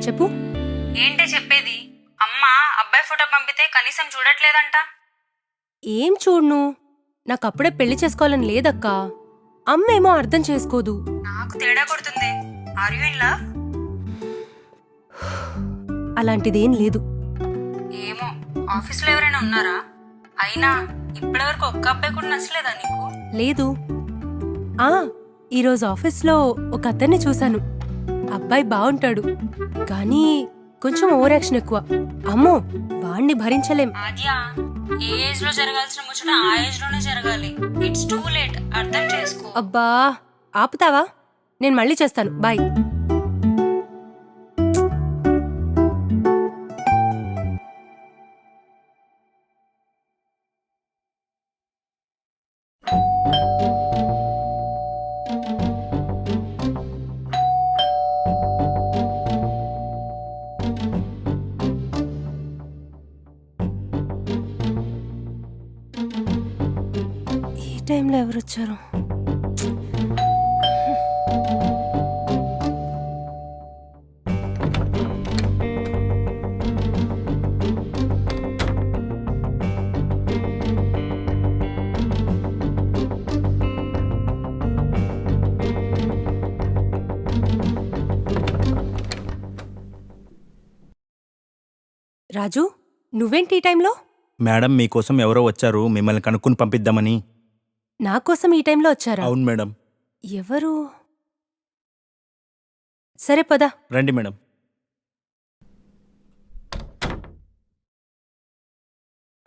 చెప్పు. ఏంటే చెప్పేది? అమ్మ అబ్బాయి ఫోటో పంపితే కనీసం చూడట్లేదంట. ఏం చూడ్ను, నాకప్పుడే పెళ్లి చేసుకోవాలని లేదక్కా. అమ్మేమో అర్థం చేసుకోదు. నాకు తేడా కొడుతుంది. Are you in love? అలాంటిదేం లేదు. ఏమో, ఆఫీస్లో ఎవరైనా ఉన్నారా? అయినా ఇప్పటివరకు ఒక్క అబ్బాయి కూడా నచ్చలేదా నీకు? లేదు. ఈరోజు ఆఫీస్లో ఒక అతన్ని చూశాను. అబ్బాయి బాగుంటాడు, కానీ కొంచెం ఓవర్ యాక్షన్ ఎక్కువ. అమ్మో, వాణ్ణి భరించలేం. ఆద్యా, ఏ ఏజ్ లో జరగాల్సిన ముచ్చట ఆ ఏజ్ లోనే జరగాలి. ఇట్స్ టూ లేట్, అర్థం చేసుకో. అబ్బా, ఆపుతావా? నేను మళ్ళీ చేస్తాను. బాయ్. ఈ టైంలో ఎవరొచ్చారు? రాజు, నువ్వేంటి ఈ టైంలో? మేడం, మీకోసం ఎవరో వచ్చారు, మిమ్మల్ని కనుక్కుని పంపిద్దామని. నా కోసం ఈ టైంలో వచ్చారా? అవును మేడం. ఎవరు? సరే పద. రండి మేడం.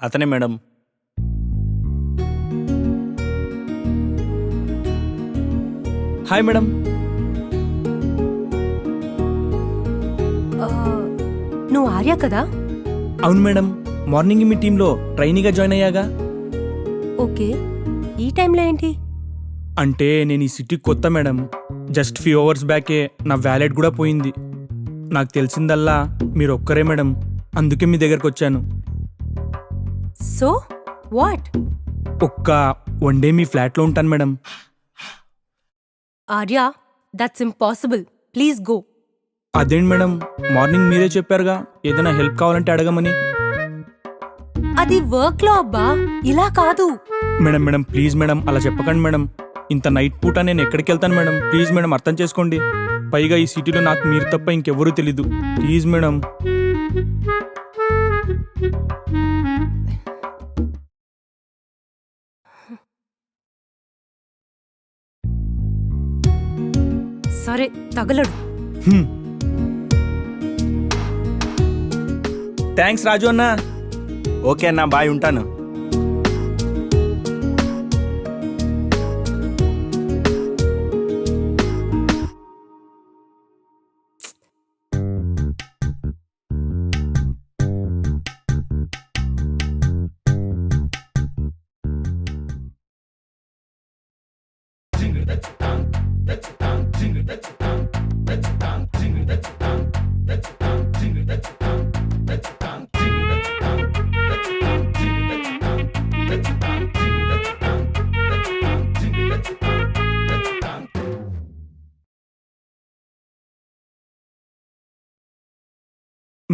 అతనే మేడం. Hi madam. ఆ, నువ్వు ఆర్య కదా? అవును మేడం, మార్నింగ్ మీ టీంలో ట్రైనీగా జాయిన్ అయ్యాగా. ఓకే, ఈ టైంలో ఏంటి? అంటే నేను ఈ సిటీకి కొత్త మేడం. జస్ట్ ఫ్యూ అవర్స్ బ్యాకే నా వ్యాలెట్ కూడా పోయింది. నాకు తెలిసిందల్లా మీరు ఒక్కరే మేడం, అందుకే మీ దగ్గరకు వచ్చాను. So what? ఒక్క వన్ డే మీ ఫ్లాట్లో ఉంటాను madam. Arya, that's impossible. Please go. అదేంటి మేడం, మార్నింగ్ మీరే చెప్పారుగా ఏదైనా హెల్ప్ కావాలంటే అడగమని. అది వర్క్ లో అబ్బా, ఇలా కాదు. మేడం మేడం ప్లీజ్ మేడం, అలా చెప్పకండి మేడం. ఇంత నైట్ పూట నేను ఎక్కడికి వెళ్తాను మేడం? ప్లీజ్ మేడం, అర్థం చేసుకోండి. పైగా ఈ సిటీలో నాకు మీరు తప్ప ఇంకెవరూ తెలీదు. Please madam. సరే, తగలడు. థ్యాంక్స్ రాజు అన్నా. ఓకే అన్నా, బాయ్, ఉంటాను.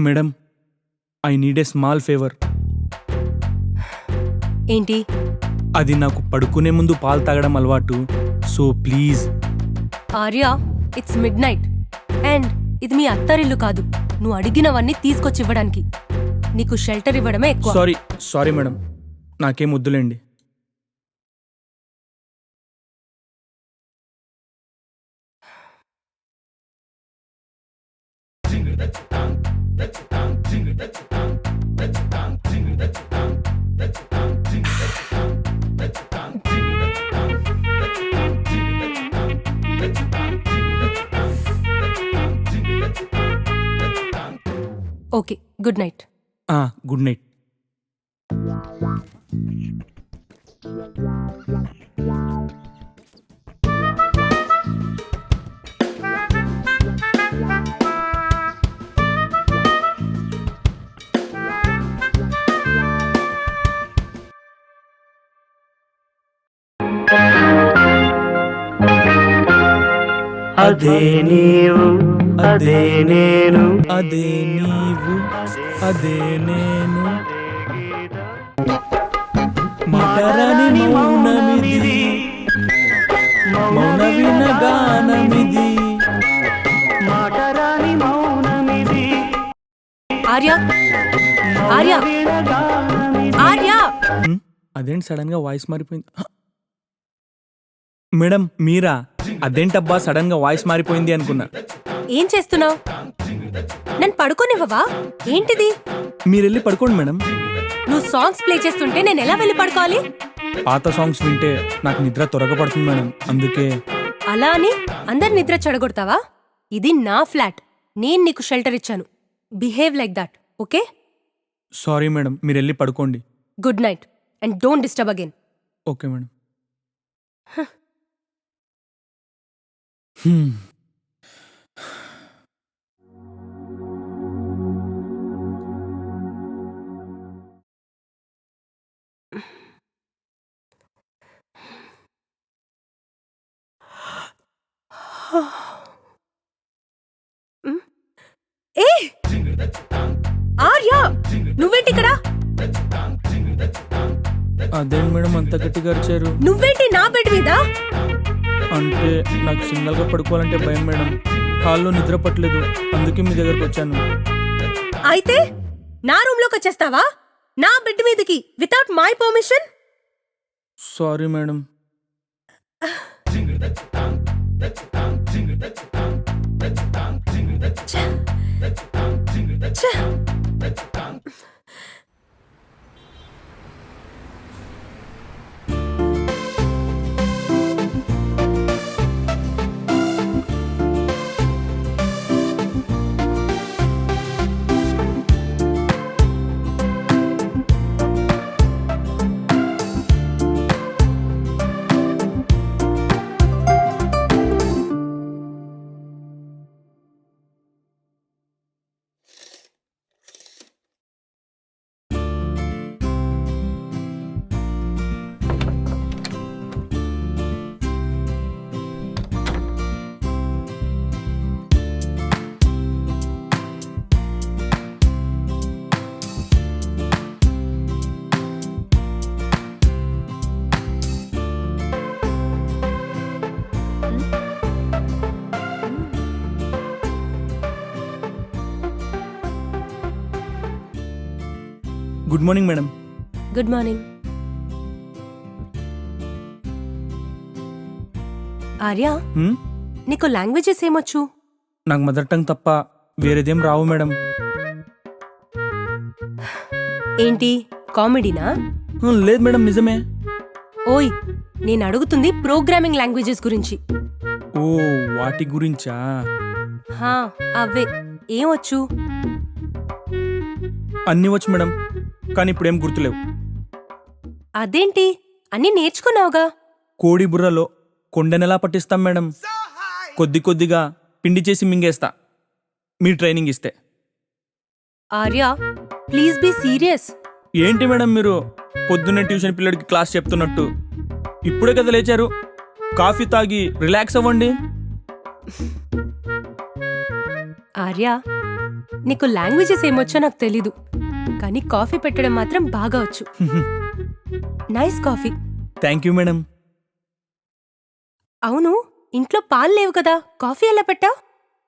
Madam, I need a small favour. ఏంటి? అది నాకు పడుకునే ముందు పాలు తాగడం అలవాటు. So please. Arya, it's mid night and ఇది మీ అత్తారిల్లు కాదు. నువ్వు అడిగినవన్నీ తీసుకొచ్చి ఇవ్వడానికి. నీకు షెల్టర్ ఇవ్వడమే ఎక్కువ. సారీ మేడం, నాకేం వద్దులేండి. Okay, good night. Good night. అదే నీవు అదే నేను, అదే నీవు, అదే నేను. మాటరాని మౌనమిది, మౌన వినగానమిది. ఆర్య ఆర్య ఆర్య అదేంటి సడన్ గా వాయిస్ మారిపోయింది? మేడం మీరా? అదేంటబ్బా సడన్ గా వాయిస్ మారిపోయింది అనుకున్నా. ఏం చేస్తున్నావు? నన్ను పడుకోనివ్వవా? ఏంటిది? మీరు వెళ్ళి పడుకోండి మేడం. నువ్వు సాంగ్స్ ప్లే చేస్తుంటే నేను ఎలా వెళ్ళి పడుకోవాలి? పాత సాంగ్స్ వింటే నాకు నిద్ర త్వరగా పడుతుంది మేడం, అందుకే. అలా అని అందరి నిద్ర చెడగొడతావా? ఇది నా ఫ్లాట్, నేను నీకు షెల్టర్ ఇచ్చాను. Behave like that, okay? Sorry madam, మీరు వెళ్ళి పడుకోండి. Good night and don't disturb again. Okay madam. ఏ ఆర్య, నువ్వేంటి ఇక్కడ? అదేంటి మేడం అంత గట్టిగా అరిచారు? నువ్వేంటి నా బెడ్ మీద? అంటే నాకు సింగల్ గా పడుకోవాలంటే భయం మేడం, హాల్లో నిద్ర పట్టలేదు, అందుకే మీ దగ్గరకు వచ్చాను. అయితే నా రూమ్ లోకి వచ్చేస్తావా? నా బెడ్ మీదకి without my permission? Sorry madam. Good morning madam. Good morning. Arya, నీకు లాంగ్వేజెస్ ఏమొచ్చు? నాకు మదర్ టంగ్ తప్ప వేరేదేం రావు మేడం. ఏంటి కామెడీనా? లేదు మేడం, నిజమే. ఓయ్, నేను అడుగుతుంది ప్రోగ్రామింగ్ లాంగ్వేజెస్ గురించి. ఓ, వాటి గురించా? హా, అవే. ఏమొచ్చు? అన్నీ వచ్చు మేడం, కానీ ఇప్పుడేం గుర్తులేవు. అదేంటి, అన్నీ నేర్చుకున్నావుగా? కోడి బుర్రలో కొండనెలా పట్టిస్తాం మేడం? కొద్ది కొద్దిగా పిండి చేసి మింగేస్తా, మీరు ట్రైనింగ్ ఇస్తే. Arya, please be serious. ఏంటి మేడం మీరు పొద్దున్నే ట్యూషన్ పిల్లడికి క్లాస్ చెప్తున్నట్టు? ఇప్పుడే కదా లేచారు, కాఫీ తాగి రిలాక్స్ అవ్వండి. ఆర్య, నీకు లాంగ్వేజెస్ ఏమొచ్చో నాకు తెలీదు, కానీ కాఫీ పెట్టడం మాత్రం బాగా వచ్చు. Nice coffee. Thank you madam. అవును, ఇంట్లో పాలు లేవు కదా, కాఫీ ఎలా పెట్టావు?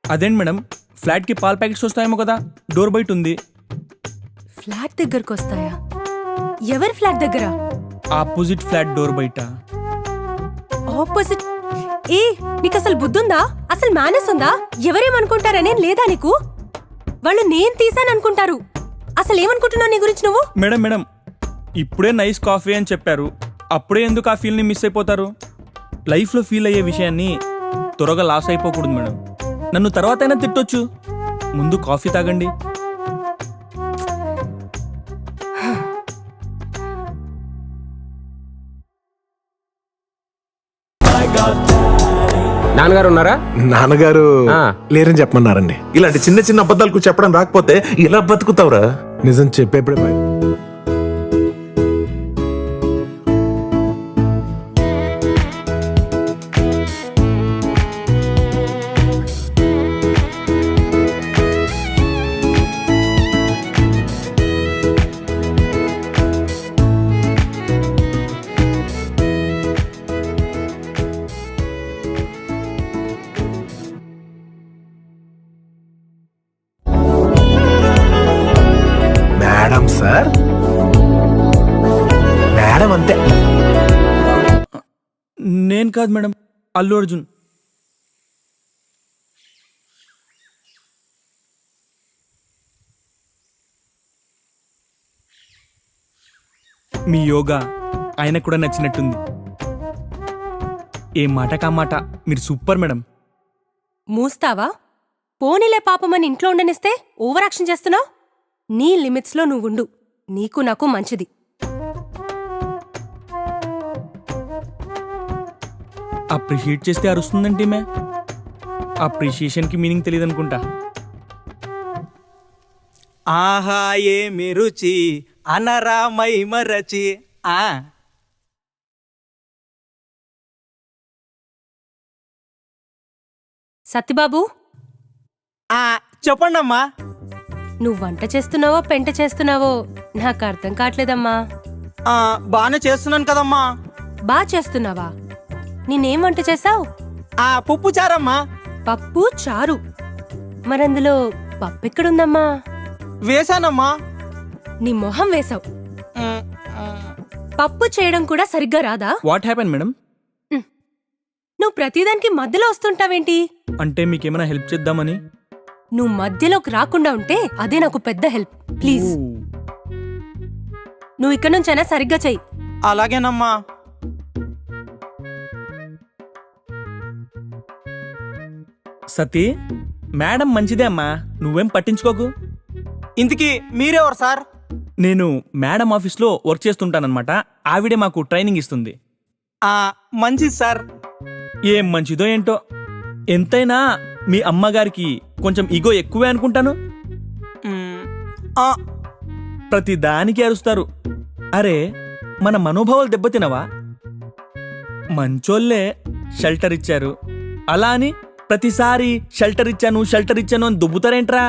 అదేంటి మేడం, ఫ్లాట్కి పాల ప్యాకెట్స్ వస్తాయేమో కదా, డోర్ బయట ఉంది. ఫ్లాట్ దగ్గరకు వస్తాయా? ఎవరి ఫ్లాట్ దగ్గర? ఆపోజిట్ ఫ్లాట్ డోర్ బయట. ఆపోజిట్? ఏ, నీకు అసలు బుద్ధుందా? అసలు మేనస్ ఉందా? ఎవరేమనుకుంటారనేం లేదా నీకు? వాళ్ళు నేను తీసాననుకుంటారు. అసలు ఏమనుకుంటున్నావు నీ గురించి నువ్వు? మేడం మేడం, ఇప్పుడే నైస్ కాఫీ అని చెప్పారు, అప్పుడే ఎందుకు ఆ ఫీల్ని మిస్ అయిపోతారు? లైఫ్లో ఫీల్ అయ్యే విషయాన్ని త్వరగా లాస్ అయిపోకూడదు మేడం. నన్ను తర్వాత అయినా తిట్టొచ్చు, ముందు కాఫీ తాగండి. నాన్నగారు ఉన్నారా? నాన్నగారు లేరని చెప్పమన్నారండి. ఇలాంటి చిన్న చిన్న అబద్ధాలకు చెప్పడం రాకపోతే ఇలా బతుకుతావురా? నిజం చెప్పేప్పుడే భయం. మేడం సార్ మేడం అంతే. నేను కాదు మేడం, అల్లు అర్జున్. మీ యోగా ఆయనకు కూడా నచ్చినట్టుంది. ఏ మాట కా మాట, మీరు సూపర్ మేడం. మూస్తావా? పోనీలే పాపమని ఇంట్లో ఉండనిస్తే ఓవర్ యాక్షన్ చేస్తున్నావు. నీ లిమిట్స్లో నువ్వుండు, నీకు నాకు మంచిది. అప్రిషియేట్ చేస్తే అరుస్తుందంటే మే అప్రిషియేషన్కి మీనింగ్ తెలియదు అనుకుంటా. ఆహా ఏమి రుచి అనరామై మరచి. సత్యబాబు, చెప్పండి అమ్మా. నువ్వు వంట చేస్తున్నావో పెంట చేస్తున్నావో నాకు అర్థం కావట్లేదమ్మా. బాగానే చేస్తున్నాను కదమ్మా. బా చేస్తున్నావా? నేనేం వంట చేసావు? పప్పు చారమ్మా. పప్పు చారు. మరందులో పప్పెక్కడుందమ్మా? వేశానమ్మా. నీ మొహం వేశావు. పప్పు చేయడం కూడా సరిగ్గా రాదా? What happen madam? నువ్వు ప్రతిదానికి మధ్యలో వస్తుంటావేంటి? అంటే మీకేమైనా హెల్ప్ చేద్దామని. నువ్వు మధ్యలోకి రాకుండా ఉంటే అదే నాకు పెద్ద హెల్ప్. ప్లీజ్ నువ్వు ఇక్కడ నుంచైనా సరిగ్గా చెయ్యి. అలాగేనమ్మా. సతీ, మేడం మంచిదే అమ్మా, నువ్వేం పట్టించుకోకు. ఇంతకీ మీరెవరు సార్? నేను మేడం ఆఫీస్లో వర్క్ చేస్తుంటానన్నమాట. ఆవిడే మాకు ట్రైనింగ్ ఇస్తుంది. మంచిది సార్. ఏం మంచిదో ఏంటో. ఎంతైనా మీ అమ్మగారికి కొంచెం ఈగో ఎక్కువే అనుకుంటాను. ప్రతి దానికి అరుస్తారు. అరే, మన మనోభావాలు దెబ్బతినవా? మంచోళ్ళే షెల్టర్ ఇచ్చారు, అలా అని ప్రతిసారి షెల్టర్ ఇచ్చాను అని దుబ్బుతారేంట్రా?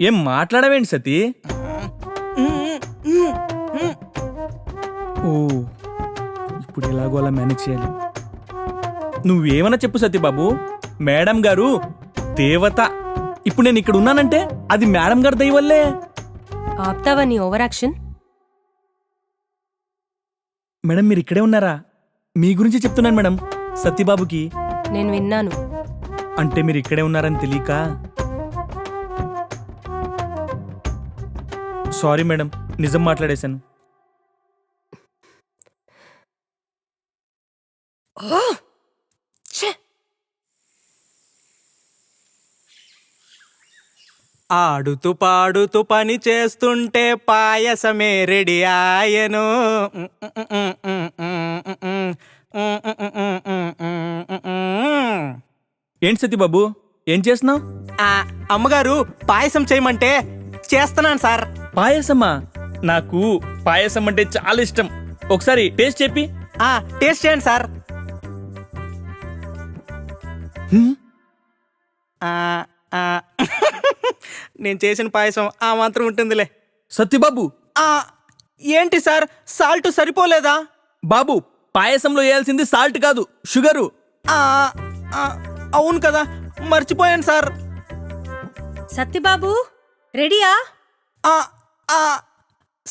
ఏం మాట్లాడవేంటి సతీ? ఓ, ఇప్పుడు ఎలాగో అలా మేనేజ్ చేయాలి. నువ్వేమన్నా చెప్పు సతీబాబు, మేడం గారు దేవత. ఇప్పుడు నేను ఇక్కడ ఉన్నానంటే అది మేడం గారి దయ వల్లే. ఆప్తావా నీ ఓవర్ యాక్షన్? మేడం మీరు ఇక్కడే ఉన్నారా? మీ గురించి చెప్తున్నాను మేడం, సతీబాబుకి. నేను విన్నాను. అంటే మీరు ఇక్కడే ఉన్నారని తెలియక. సారీ మేడం, నిజం మాట్లాడేశాను. ఆడుతూ పాడుతూ పని చేస్తుంటే పాయసమే రెడీ ఆయను. ఏంటి సతీబాబు, ఏం చేస్తున్నావు? అమ్మగారు పాయసం చేయమంటే చేస్తున్నాను సార్. పాయసమా? నాకు పాయసం అంటే చాలా ఇష్టం. ఒకసారి టేస్ట్ చెప్పి. టేస్ట్ చేయండి సార్. నేను చేసిన పాయసం ఆ మాత్రం ఉంటుందిలే. సత్యబాబు, ఏంటి సార్, సాల్ట్ సరిపోలేదా? బాబు, పాయసంలో వేయాల్సింది సాల్ట్ కాదు, షుగరు. అవును కదా, మర్చిపోయాను సార్. సత్యబాబు, రెడీయా?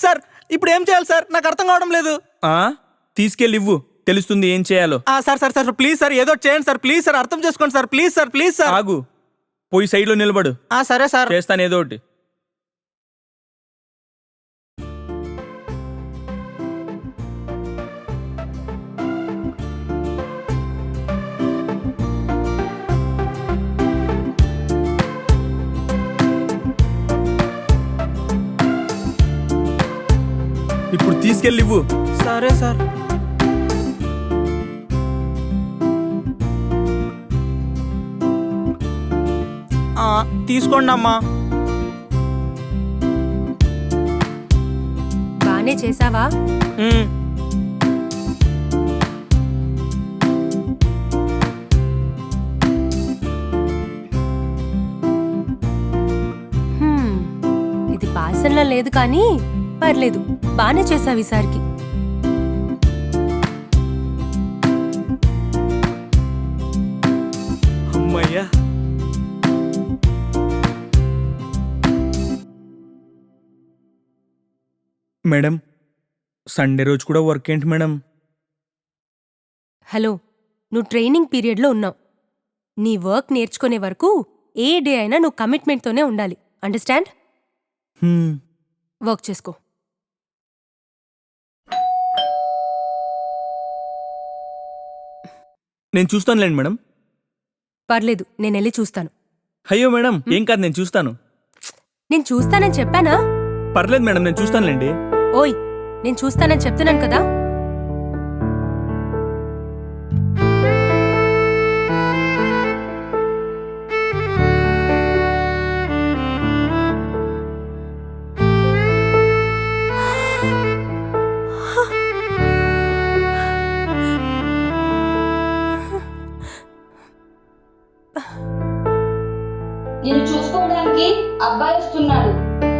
సార్ ఇప్పుడు ఏం చేయాలి సార్, నాకు అర్థం కావడం లేదు. తీసుకెళ్ళి ఇవ్వు, తెలుస్తుంది ఏం చేయాలో. Sir sir sir please sir, ఏదో చేయండి సార్, ప్లీజ్ సార్, అర్థం చేసుకోండి sir, please sir, please sir. ఆగు, పోయి సైడ్లో నిలబడు. సరే సార్, చేస్తాను ఏదో ఒకటి. ఇప్పుడు తీసుకెళ్ళి ఇవ్వు. సరే సార్. తీసుకోండి అమ్మా. బానే చేసావా? ఇది పాయసంలో లేదు కానీ పర్లేదు, బానే చేసావు ఈసారికి. అమ్మయ్యా. మేడం సండే రోజు కూడా వర్క్ ఏంటి మేడం? హలో, నువ్వు ట్రైనింగ్ పీరియడ్లో ఉన్నావు. నీ వర్క్ నేర్చుకునే వరకు ఏ డే అయినా నువ్వు కమిట్మెంట్తోనే ఉండాలి. అండర్స్టాండ్? వర్క్ చేసుకో. నేను చూస్తానులేండి మేడం. పర్లేదు, నేనెళ్ళి చూస్తాను. అయ్యో మేడం, ఏం కాదు, నేను చూస్తాను. నేను చూస్తానని చెప్పానా? పర్లేదు మేడం, నేను చూస్తానులేండి. ఓయ్, నేను చూస్తానని చెప్తున్నాను కదా. నేను చూసుకోవడానికి అబ్బాయి వస్తున్నాడు.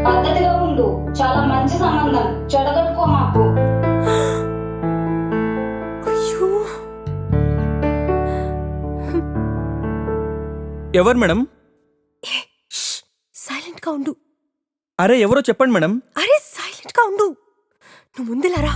పద్ధతిగా ఉండు. చాలా మంచి సంబంధం. చెడగొట్టుకో మాకు. అయ్యో, ఎవరు మేడం? సైలెంట్ గా ఉండు. అరే ఎవరో చెప్పండి మేడం. అరే సైలెంట్ గా ఉండు. నువ్వు ముందులారా.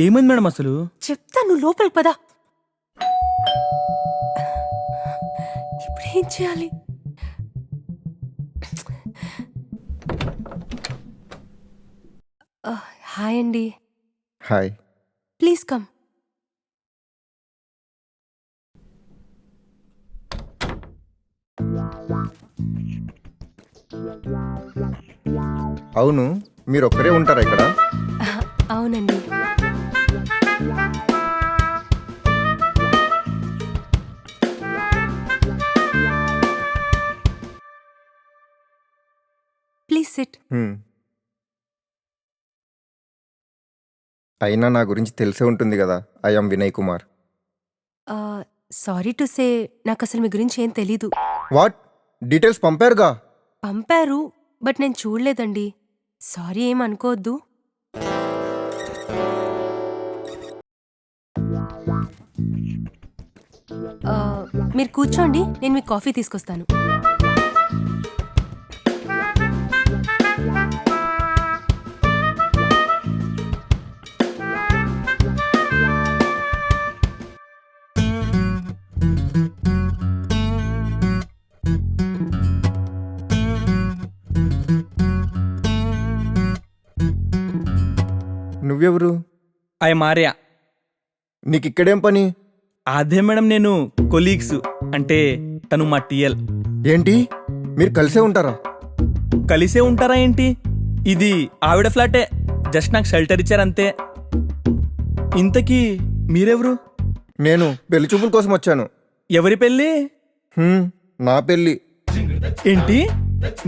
ఏమైంది మేడం అసలు? చెప్తా, నువ్వు లోపలికి పదా. ఇప్పుడు ఏం చేయాలి? హాయ్ అండి. హాయ్. Please come. అవును, మీరు ఒక్కరే ఉంటారా ఇక్కడ? అవునండి. Please SIT. అయినా నా గురించి తెలిసే ఉంటుంది కదా. I am Vinay Kumar. Sorry to say, నాకు అసలు మీ గురించి ఏం తెలీదు. వాట్? డీటెయిల్స్ పంపారుగా. పంపారు, బట్ నేను చూడలేదండి. సారీ, ఏం అనుకోవద్దు. మీరు కూర్చోండి, నేను మీకు కాఫీ తీసుకొస్తాను. నువ్వెవరు? అయ్య మారియా. నీకు ఇక్కడేం పని? అదే మేడం, నేను కొలీగ్స్, అంటే తను మా టీఎల్. ఏంటి, మీరు కలిసే ఉంటారా? కలిసే ఉంటారా ఏంటి? ఇది ఆవిడ ఫ్లాటే, జస్ట్ నాకు షెల్టర్ ఇచ్చారంతే. ఇంతకీ మీరెవరు? నేను పెళ్లి చూపుల కోసం వచ్చాను. ఎవరి పెళ్ళి? నా పెళ్లి. ఏంటి,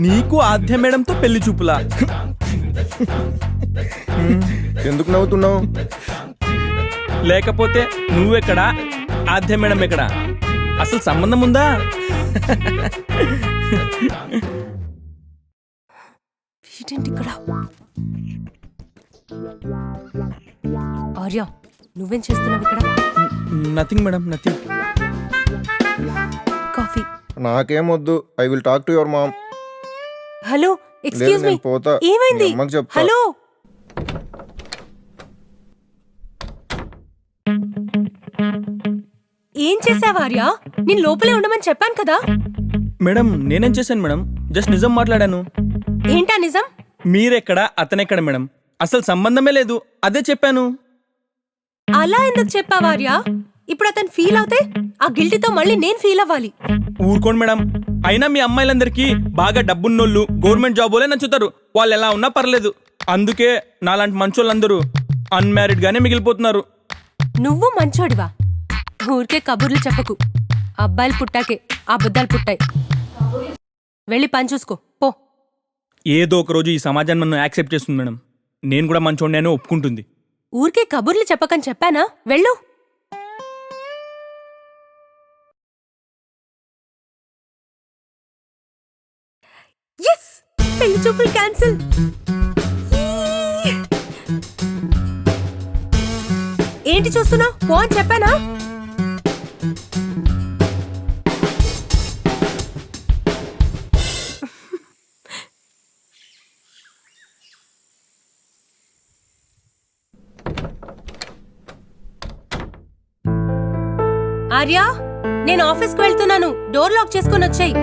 నీకు ఆద్య మేడంతో పెళ్లి చూపులా? ఎందుకు నవ్వుతున్నావు? లేకపోతే నువ్వెక్కడా, ఆద్య మేడం ఎక్కడా? అసలు సంబంధం ఉందా? వీటేంటి ఇక్కడ? ఆర్య, నువ్వేం చేస్తున్నావు ఇక్కడ? Nothing madam, nothing. కాఫీ. నాకేం వద్దు. I will talk to your mom. Hello, excuse me. నేను పోతా. ఏమైంది? మీ అమ్మకి చెప్తా. హలో. ఏం చేసావా ఆర్య? నేను లోపలే ఉండమని చెప్పాను కదా. మేడం నేనేం చేశాను మేడం? జస్ట్ నిజం మాట్లాడాను. ఏంటా నిజం? మీరెక్కడ, అతనెక్కడ మేడం? అసలు సంబంధమే లేదు, అదే చెప్పాను. అలా ఎందుకు చెప్పావా ఆర్య? ఇప్పుడు అతను ఫీల్ అవుతే ఆ గిల్టీతో మళ్ళీ నేను ఫీల్ అవ్వాలి. ఊరుకోండి మేడం. అయినా మీ అమ్మాయిలందరికీ బాగా డబ్బున్నోళ్ళు, గవర్నమెంట్ జాబోలే నచ్చుతారు. వాళ్ళు ఎలా ఉన్నా పర్లేదు. అందుకే నాలాంటి మంచోళ్ళందరూ అన్మ్యారీడ్ గానే మిగిలిపోతున్నారు. నువ్వు మంచోడివా? ఊరికే కబుర్లు చెప్పకు. అబ్బాయిలు పుట్టాకే అబద్ధాలు పుట్టాయి. వెళ్ళి పని చూసుకో పో. ఏదో ఒక రోజు ఈ సమాజం నన్ను యాక్సెప్ట్ చేస్తుంది మేడం. నేను కూడా మంచోడిని అని ఒప్పుకుంటుంది. ఊరికే కబుర్లు చెప్పకని చెప్పానా? వెళ్ళు. ఎస్, పెళ్లి చూపులు క్యాన్సిల్. ఏంటి చూస్తున్నావు? ఫోన్ చెప్పానా? ఆర్యా, నేను ఆఫీస్కి వెళ్తున్నాను. డోర్ లాక్ చేసుకుని వచ్చేయ్.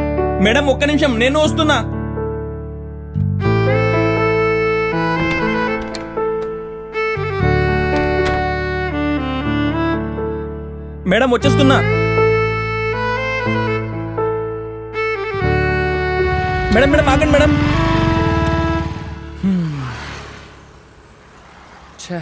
మేడం ఒక్క నిమిషం, నేను వస్తున్నా. మేడం వచ్చేస్తున్నా. మేడం మేడం ఆగండి మేడం. ఛే.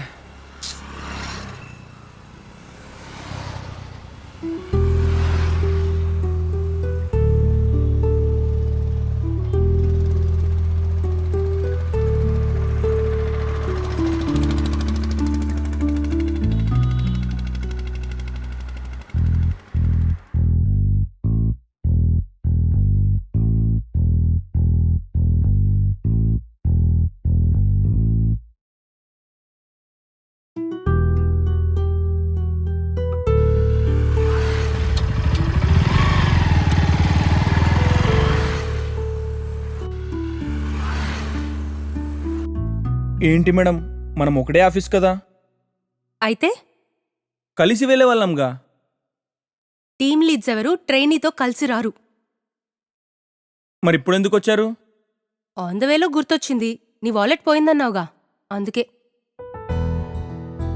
ఏంటి మేడం, మనం ఒకటే ఆఫీస్ కదా, అయితే కలిసి వెళ్ళే వాళ్ళంగా. టీమ్ లీడ్స్ ఎవరు ట్రైనీతో కలిసి రారు. మరి ఇప్పుడు ఎందుకు వచ్చారు? ఆన్ ద వేలో గుర్తొచ్చింది. నీ వాలెట్ పోయిందన్నావుగా, అందుకే.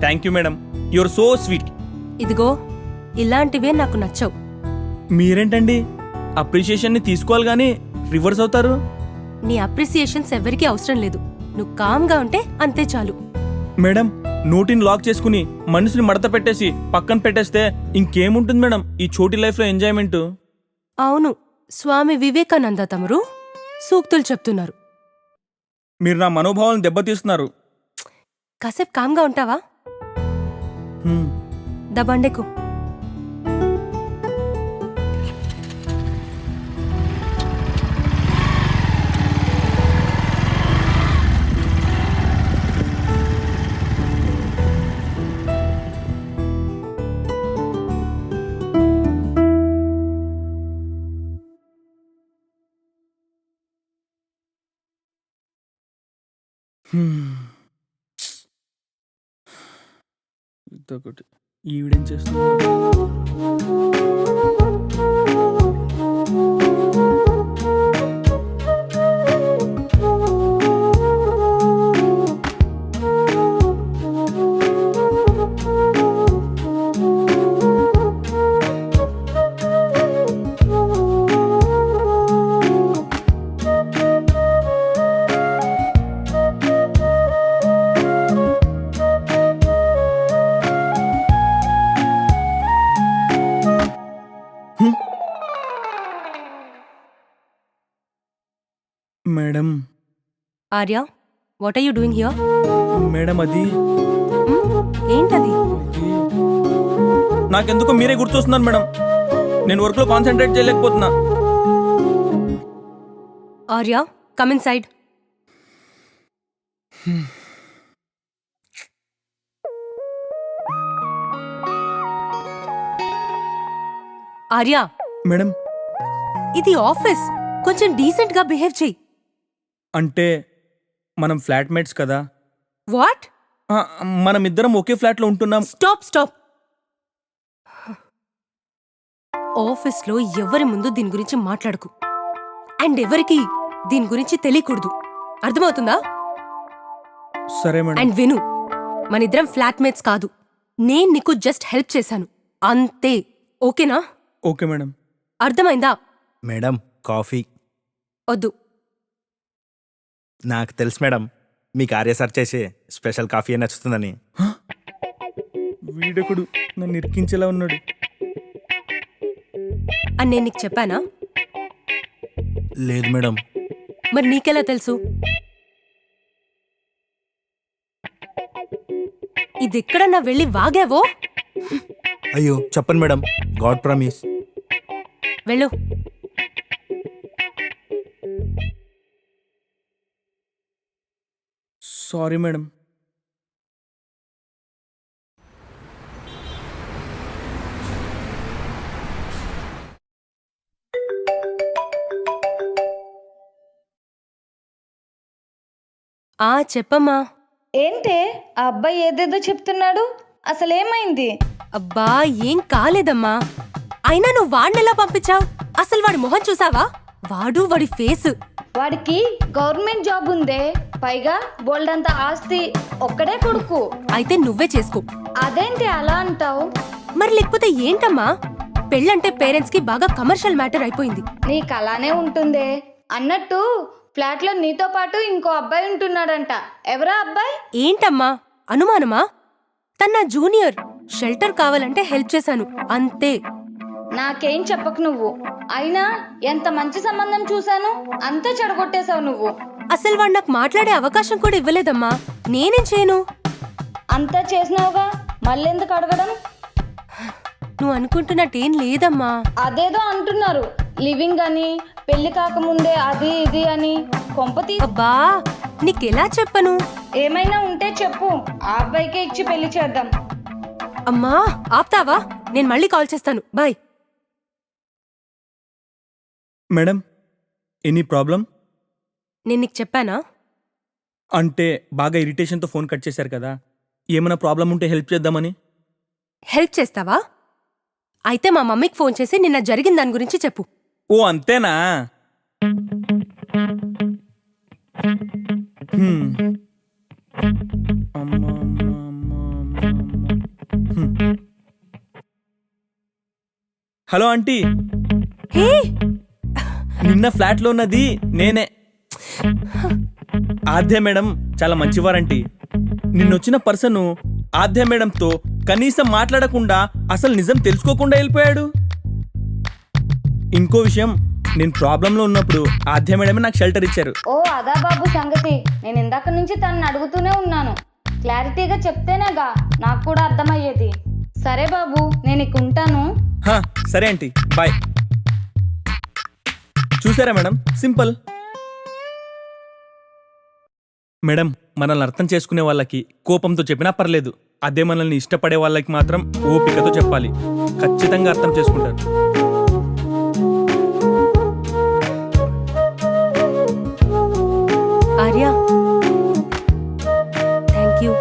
Thank you madam, your so sweet. ఇదిగో, ఇలాంటివే నాకు నచ్చవు. మీరేంటండి అప్రిషియేషన్ని తీసుకోవాలి కానీ రివర్స్ అవుతారు? నీ అప్రిసియేషన్స్ ఎవరికీ అవసరం లేదు. నువ్వు కామ్గా ఉంటే అంతే చాలు. మేడం, నోటిని లాక్ చేసుకుని మనసుని మడత పెట్టేసి పక్కన పెట్టేస్తే ఇంకేముంటుంది మేడం ఈ చోటి లైఫ్లో ఎంజాయ్మెంట్? అవును, స్వామి వివేకానంద తమరు సూక్తులు చెప్తున్నారు. మీరు నా మనోభావాలను దెబ్బతీస్తున్నారు. కాసేపు కామ్గా ఉంటావా? దబండెకు. ఇదొకటి. ఈవిడేం చేస్తుంది? Madam. Arya, what are you doing here? Madam అది ఏంటది? నాకెందుకో మీరే గుర్తొస్తున్నారు మేడం. నేను వర్క్లో కాన్సన్ట్రేట్ చేయలేకపోతున్నా. Arya, come inside. Arya, madam, ఇది ఆఫీస్. కొంచెం డీసెంట్ గా బిహేవ్ చెయ్యి. అంటే మనం ఫ్లాట్మేట్స్ కదా. వాట్? మనం ఇద్దరం ఒకే ఫ్లాట్లో ఉంటున్నాం. Stop stop. ఆఫీస్లో ఎవరి ముందు దీని గురించి మాట్లాడకు. అండ్ ఎవరికి దీని గురించి తెలియకూడదు. అర్థమవుతుందా? సరే మేడం. అండ్ విను, మనిద్దరం ఫ్లాట్మేట్స్ కాదు. నేను నీకు జస్ట్ హెల్ప్ చేశాను అంతే. ఓకేనా? Okay madam. అర్థమైందా? Madam, coffee. వద్దు. నాకు తెలుసు మేడం, మీకు ఆర్య సార్ చేసే స్పెషల్ కాఫీ నచ్చుతుందని. వీడకుడు నన్ను ఇరికించేలా ఉన్నాడు. అని నేను నీకు చెప్పానా? లేదు మేడం. మరి నీకెలా తెలుసు? ఇదెక్కడన్నా వెళ్ళి వాగావో? అయ్యో చెప్పండి మేడం, గాడ్ ప్రామిస్. వెళ్ళు. Sorry madam. చెప్పమ్మా. ఏంటే ఆ అబ్బాయి ఏదేదో చెప్తున్నాడు, అసలేమైంది? అబ్బా ఏం కాలేదమ్మా. అయినా నువ్వు వాడినెలా పంపించావు? అసలు వాడి మొహం చూసావా? వాడి ఫేస్. వాడికి గవర్నమెంట్ జాబ్ ఉందే, పైగా బోల్డంత ఆస్తి, ఒక్కడే కొడుకు. అయితే నువ్వే చేసుకో. అదేంటి అలా అంటావు? మరి లేకపోతే ఏంటమ్మా? పెళ్ళంటే పేరెంట్స్ కి బాగా కమర్షియల్ మ్యాటర్ అయిపోయింది. నీకు అలానే ఉంటుందే. అన్నట్టు ఫ్లాట్ లో నీతో పాటు ఇంకో అబ్బాయి ఉంటున్నాడంట. ఎవరా అబ్బాయి? ఏంటమ్మా అనుమానమా? తన నా జూనియర్. షెల్టర్ కావాలంటే హెల్ప్ చేశాను అంతే. నాకేం చెప్పకు నువ్వు. అయినా ఎంత మంచి సంబంధం చూశాను, అంతా చెడగొట్టేశావు నువ్వు. అసలు వాడు నాకు మాట్లాడే అవకాశం కూడా ఇవ్వలేదమ్మా. నేనేం చేయను? అంతా చేసినావుగా, మళ్ళెందుకు అడగడం? నువ్వు అనుకుంటున్నట్టేం లేదమ్మా. అదేదో అంటున్నారు, లివింగ్ అని, పెళ్లి కాకముందే అది ఇది అని. కొంపతీ అబ్బా నీకెలా చెప్పను? ఏమైనా ఉంటే చెప్పు, ఆ అబ్బాయికే ఇచ్చి పెళ్లి చేద్దాం. అమ్మా ఆప్తావా? నేను మళ్ళీ కాల్ చేస్తాను. బాయ్. Madam, any problem? నేను నీకు చెప్పానా? అంటే బాగా ఇరిటేషన్తో ఫోన్ కట్ చేశారు కదా, ఏమైనా ప్రాబ్లం ఉంటే హెల్ప్ చేద్దామని. హెల్ప్ చేస్తావా? అయితే మా మమ్మీకి ఫోన్ చేసి నిన్న జరిగిన దాని గురించి చెప్పు. ఓ అంతేనా? హ్మ్. అమ్మా, అమ్మా, అమ్మా, అమ్మా. హ్మ్. హలో ఆంటీ, హే నిన్న ఫ్లాట్లో ఉన్నది నేనే. ఆద్య మేడం చాలా మంచివారంటీ. నిన్నొచ్చిన పర్సన్ ఆద్య మేడంతో కనీసం మాట్లాడకుండా, అసలు నిజం తెలుసుకోకుండా వెళ్ళిపోయాడు. ఇంకో విషయం, నేను ప్రాబ్లంలో ఉన్నప్పుడు ఆద్య మేడమే నాకు షెల్టర్ ఇచ్చారు. ఓ అదా బాబు సంగతి. నేను ఇందాక నుంచి తనని అడుగుతూనే ఉన్నాను. క్లారిటీగా చెప్తేనేగా నాకు కూడా అర్థమయ్యేది. సరే బాబు, నేను ఇక ఉంటాను. హా, సరే ఆంటీ, బాయ్. చూసారా మేడం, సింపుల్. మేడం, మనల్ని అర్థం చేసుకునే వాళ్ళకి కోపంతో చెప్పినా పర్లేదు. అదే మనల్ని ఇష్టపడే వాళ్ళకి మాత్రం ఓపికతో చెప్పాలి. ఖచ్చితంగా అర్థం చేసుకుంటారు. Arya thank you.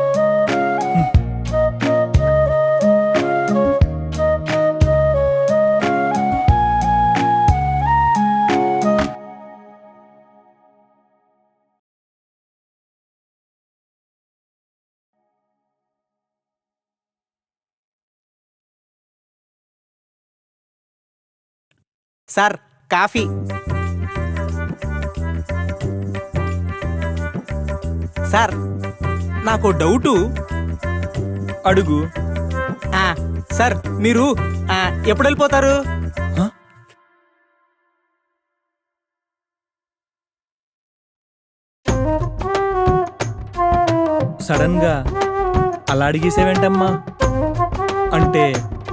Sir coffee. Sir నాకు డౌటు. అడుగు. సార్ మీరు ఎప్పుడు వెళ్ళిపోతారు? సడన్ గా అలా అడిగేసేవేంటమ్మా? అంటే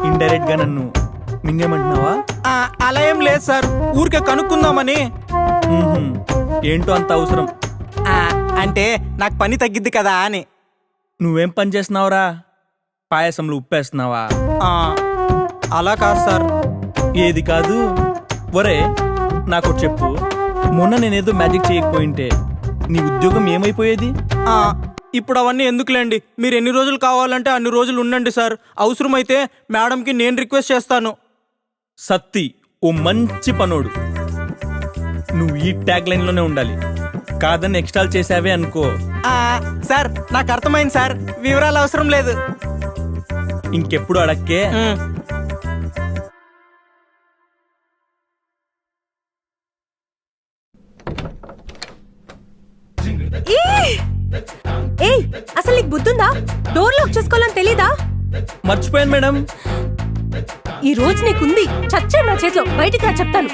ఇండైరెక్ట్ గా నన్ను మింగేమంటున్నావా? అలా ఏం లేదు సార్, ఊరికే కనుక్కుందామని. మ్మ్హ్మ్. ఏంటో అంత అవసరం? అంటే నాకు పని తగ్గిద్ది కదా అని. నువ్వేం పని చేస్తున్నావురా? పాయసంలో ఉప్పేస్తున్నావా? అలా కాదు సార్. ఏది కాదు? ఒరే నాకు చెప్పు, మొన్న నేనేదో మ్యాజిక్ చేయకపోయింటే నీ ఉద్యోగం ఏమైపోయేది? ఇప్పుడు అవన్నీ ఎందుకులేండి. మీరు ఎన్ని రోజులు కావాలంటే అన్ని రోజులు ఉండండి సార్. అవసరమైతే మేడంకి నేను రిక్వెస్ట్ చేస్తాను. సత్తి ఓ మంచి పనోడు. నువ్వు ఈ ట్యాగ్ లైన్ లోనే ఉండాలి. కాదని ఎక్స్ట్రాల్ చేసావే అనుకో. సార్ నాకు అర్థమైంది సార్, వివరాలు అవసరం లేదు. ఇంకెప్పుడు అడక్కే. ఏయ్ అసలు నీకు బుద్ధుందా? డోర్ లాక్ చేసుకోవాలని తెలీదా? మర్చిపోయాను మేడం. ఈ రోజు నీకుంది. చచ్చే నా చేతిలో. బయటికి రా చెప్తాను.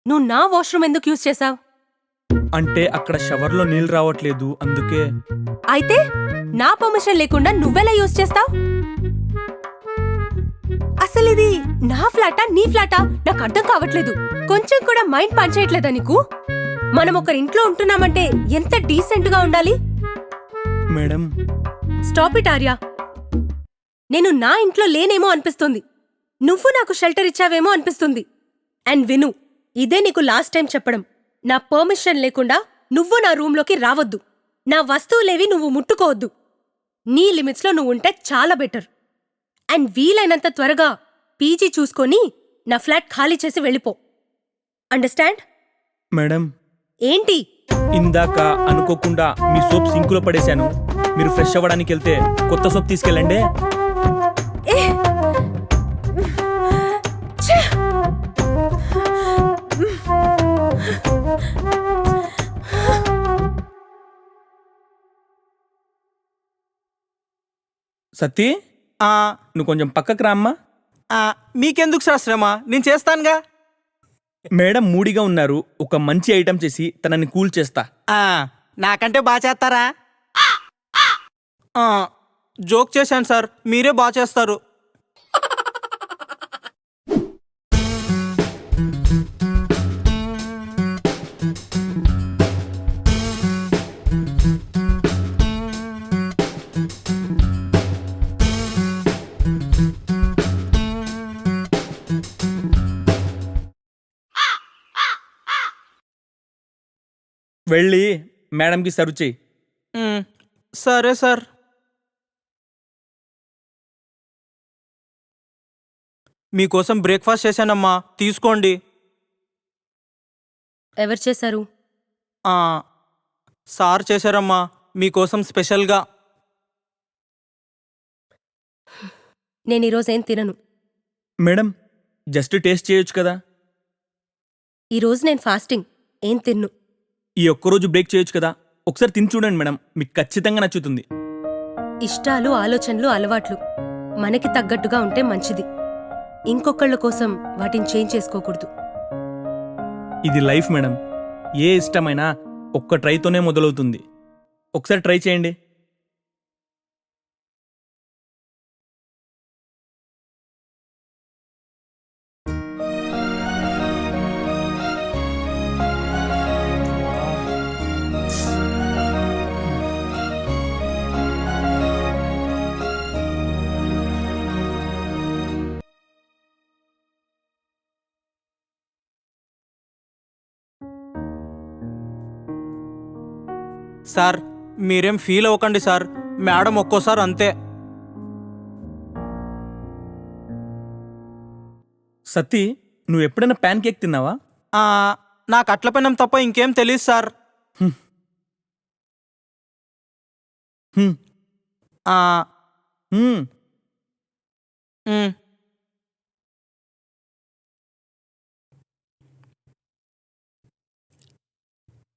నువ్వు నా వాష్రూమ్ ఎందుకు యూజ్ చేసావు? అంటే అక్కడ షవర్లో నీళ్ళు రావట్లేదు, అందుకే. అయితే నా పర్మిషన్ లేకుండా నువ్వెలా యూజ్ చేస్తావ్? అసలు ఇది నా ఫ్లాటా నీ ఫ్లాటా నాకు అర్థం కావట్లేదు. కొంచెం కూడా మైండ్ పనిచేయట్లేదా నీకు? మనం ఒకరి ఇంట్లో ఉంటున్నామంటే ఎంత డీసెంట్ గా ఉండాలి. Madam stop it Arya. నేను నా ఇంట్లో లేనేమో అనిపిస్తుంది, నువ్వు నాకు షెల్టర్ ఇచ్చావేమో అనిపిస్తుంది. అండ్ విను, ఇదే నీకు లాస్ట్ టైం చెప్పడం. నా పర్మిషన్ లేకుండా నువ్వు నా రూంలోకి రావద్దు. నా వస్తువులేవి నువ్వు ముట్టుకోవద్దు. నీ లిమిట్స్లో నువ్వు ఉంటే చాలా బెటర్. అండ్ వీలైనంత త్వరగా పీజీ చూసుకొని నా ఫ్లాట్ ఖాళీ చేసి వెళ్ళిపో. అండర్స్టాండ్? మేడం ఏంటి? ఇందాక అనుకోకుండా మీ సోప్ సింకులో పడేశాను. మీరు ఫ్రెష్ అవ్వడానికి వెళ్తే కొత్త సోప్ తీసుకెళ్ళండి. ఏ! ఛే! సత్తి, ఆ, నువ్వు కొంచెం పక్కకు రామ్మా. ఆ, మీకెందుకు సార్ శ్రమ, నేను చేస్తానుగా. మేడం మూడిగా ఉన్నారు, ఒక మంచి ఐటెం చేసి తనని కూల్ చేస్తా. ఆ, నాకంటే బాగా చేస్తారా? జోక్ చేశాను సార్, మీరే బాగా చేస్తారు. వెళ్ళి మేడంకి సర్వ్ చేయి. సరే సార్. మీకోసం బ్రేక్ఫాస్ట్ చేశానమ్మా, తీసుకోండి. ఎవరు చేశారు? ఆ, సార్ చేశారమ్మా, మీకోసం స్పెషల్గా. నేను ఈరోజు ఏం తినను. మేడం జస్ట్ టేస్ట్ చేయొచ్చు కదా. ఈరోజు నేను ఫాస్టింగ్, ఏం తిన్ను. ఈ ఒక్కరోజు బ్రేక్ చేయొచ్చు కదా. ఒకసారి తిని చూడండి మేడం, మీకు ఖచ్చితంగా నచ్చుతుంది. ఇష్టాలు, ఆలోచనలు, అలవాట్లు మనకి తగ్గట్టుగా ఉంటే మంచిది. ఇంకొకళ్ళ కోసం వాటిని చేంజ్ చేసుకోకూడదు. ఇది లైఫ్ మేడం. ఏ ఇష్టమైనా ఒక్క ట్రైతోనే మొదలవుతుంది. ఒకసారి ట్రై చేయండి. సార్ మీరేం ఫీల్ అవ్వకండి సార్, మేడం ఒక్కోసారి అంతే. సత్తి, నువ్వు ఎప్పుడైనా ప్యాన్ కేక్ తిన్నావా? ఆ, నాకు అట్ల పెనం తప్ప ఇంకేం తెలియదు సార్. హ్మ్. ఆ, హ్మ్. మ్.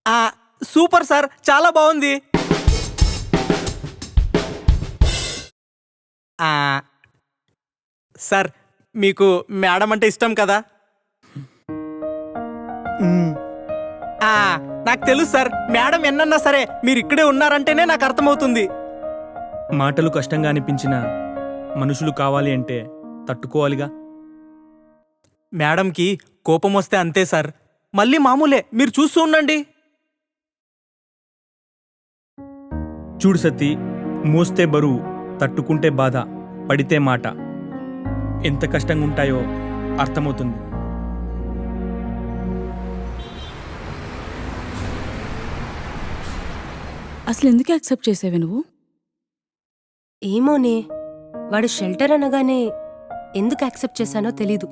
ఆ, సూపర్ సార్, చాలా బాగుంది. ఆ, సార్ మీకు మేడం అంటే ఇష్టం కదా? హ్మ్. ఆ, నాకు తెలుసు సార్, మేడం ఎన్నన్నా సరే మీరు ఇక్కడే ఉన్నారంటేనే నాకు అర్థమవుతుంది. మాటలు కష్టంగా అనిపించిన మనుషులు కావాలి అంటే తట్టుకోవాలిగా. మేడంకి కోపం వస్తే అంతే సార్, మళ్ళీ మామూలే, మీరు చూస్తూ ఉండండి. చూడు సత్తి, మోస్తే బరువు, తట్టుకుంటే బాధ, పడితే మాట ఎంత కష్టంగా ఉంటాయో అర్థమవుతుంది. అసలు ఎందుకు యాక్సెప్ట్ చేసేవే నువ్వు? ఏమోనే, వాడు షెల్టర్ అనగానే ఎందుకు యాక్సెప్ట్ చేశానో తెలీదు.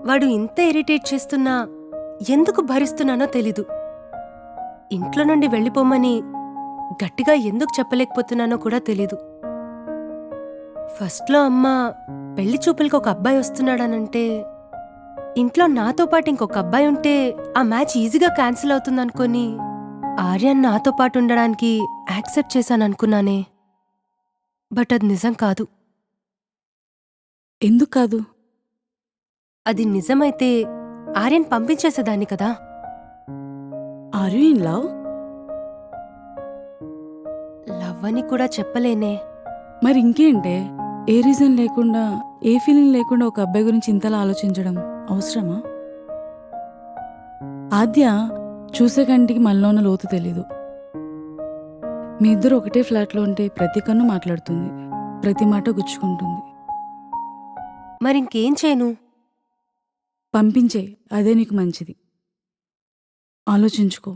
వాడు ఇంత ఇరిటేట్ చేస్తున్నా ఎందుకు భరిస్తున్నానో తెలీదు. ఇంట్లో నుండి వెళ్ళిపోమని గట్టిగా ఎందుకు చెప్పలేకపోతున్నానో కూడా తెలీదు. ఫస్ట్లో అమ్మ పెళ్లి చూపులకి ఒక అబ్బాయి వస్తున్నాడనంటే, ఇంట్లో నాతో పాటు ఇంకొక అబ్బాయి ఉంటే ఆ మ్యాచ్ ఈజీగా క్యాన్సిల్ అవుతుందనుకొని ఆర్యన్ నాతో పాటు ఉండడానికి యాక్సెప్ట్ చేశాననుకున్నానే. బట్ అది నిజం కాదు. ఎందుకు కాదు? అది నిజమైతే ఆర్యన్ పంపించేసేదాన్ని కదా. Are you in love? Love అవని కూడా చెప్పలేనే. మరి ఇంకేంటే, ఏ రీజన్ లేకుండా, ఏ ఫీలింగ్ లేకుండా ఒక అబ్బాయి గురించి ఇంతలా ఆలోచించడం అవసరమా? ఆద్య చూసే కంటికి మనలో ఉన్న లోతు తెలీదు. మీ ఇద్దరు ఒకటే ఫ్లాట్లో ఉంటే ప్రతి కన్ను మాట్లాడుతుంది, ప్రతి మాట గుచ్చుకుంటుంది. మరింకేం చేయను? పంపించే, అదే నీకు మంచిది. ఆలోచించుకో.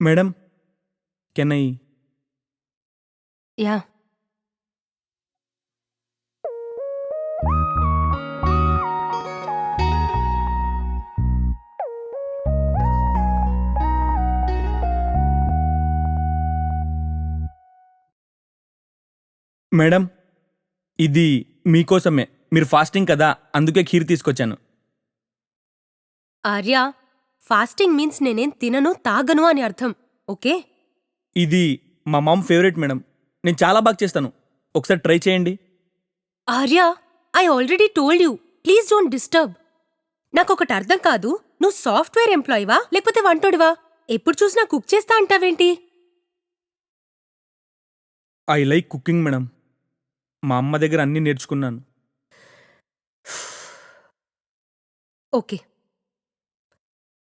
Madam, can I? Yeah. Madam, ఇది మీకోసమే. మీరు ఫాస్టింగ్ కదా, అందుకే ఖీర్ తీసుకొచ్చాను. ఆర్య, ఫాస్టింగ్ మీన్స్ నేనేం తినను తాగను అని అర్థం, ఓకే? ఇది మా మామ్ ఫేవరెట్ మేడం. నేను చాలా బాగా చేస్తాను, ఒకసారి ట్రై చేయండి. Arya, I already told you, please don't disturb. నాకొకటి అర్థం కాదు, నువ్వు సాఫ్ట్వేర్ ఎంప్లాయీవా లేకపోతే వంటోడివా? ఎప్పుడు చూసినా కుక్ చేస్తా అంటావేంటి? I like cooking madam. మా అమ్మ దగ్గర అన్నీ నేర్చుకున్నాను. ఓకే,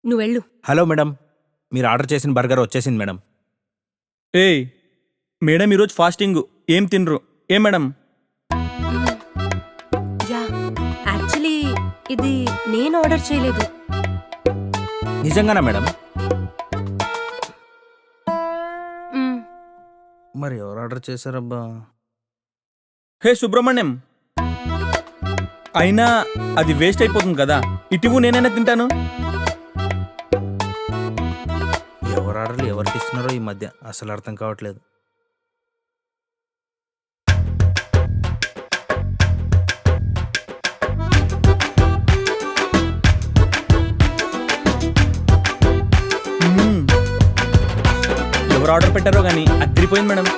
నువ్వెళ్ళు. హలో మేడం, మీరు ఆర్డర్ చేసిన బర్గర్ వచ్చేసింది మేడం. ఏయ్ మేడం, ఈరోజు ఫాస్టింగ్, ఏం తినరు ఏ మేడం? యా, యాక్చువల్లీ ఇది నేను ఆర్డర్ చేయలేదు. నిజంగానా మేడం? మ్మ్. మరి ఎవరు ఆర్డర్ చేశారబ్బా? హే సుబ్రహ్మణ్యం, అయినా అది వేస్ట్ అయిపోతుంది కదా, ఇటువు నేనైనా తింటాను. ఎవరు ఆర్డర్లు ఎవరికి ఇస్తున్నారో ఈ మధ్య అసలు అర్థం కావట్లేదు. ఎవరు ఆర్డర్ పెట్టారో కానీ అదిరిపోయింది మేడం.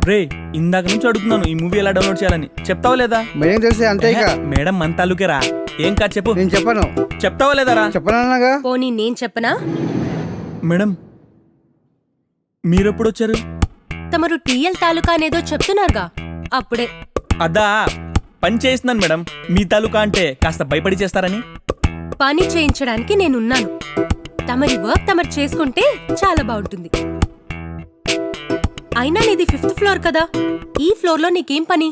రే, ఇందాక నుంచి అడుగుతున్నాను ఈ మూవీ ఎలా డౌన్లోడ్ చేయాలని, చెప్తావా లేదా? మేడం తెలిసి అంతే ఇక. మేడం మన తాలూకేరా, ఏం కాదు చెప్పు. నేను చెప్పను. చెప్తావా లేదారా? చెప్పనన్నాగా. పోనీ నేను చెప్పనా? మేడం, మీరెప్పుడు వచ్చారు? తమరు టీఎల్ తాలూకా అనేదో చెప్తున్నారుగా, అప్పుడే. అదా, పని చేస్తున్నాను మేడం. మీ తాలూకా అంటే కాస్త భయపడి చేస్తారని. పని చేయించడానికి నేనున్నాను. తమరి వర్క్ తమరు చేసుకుంటే చాలా బాగుంటుంది. అయినా నీది 5th ఫ్లోర్ కదా, ఈ ఫ్లోర్లో నీకేం పని?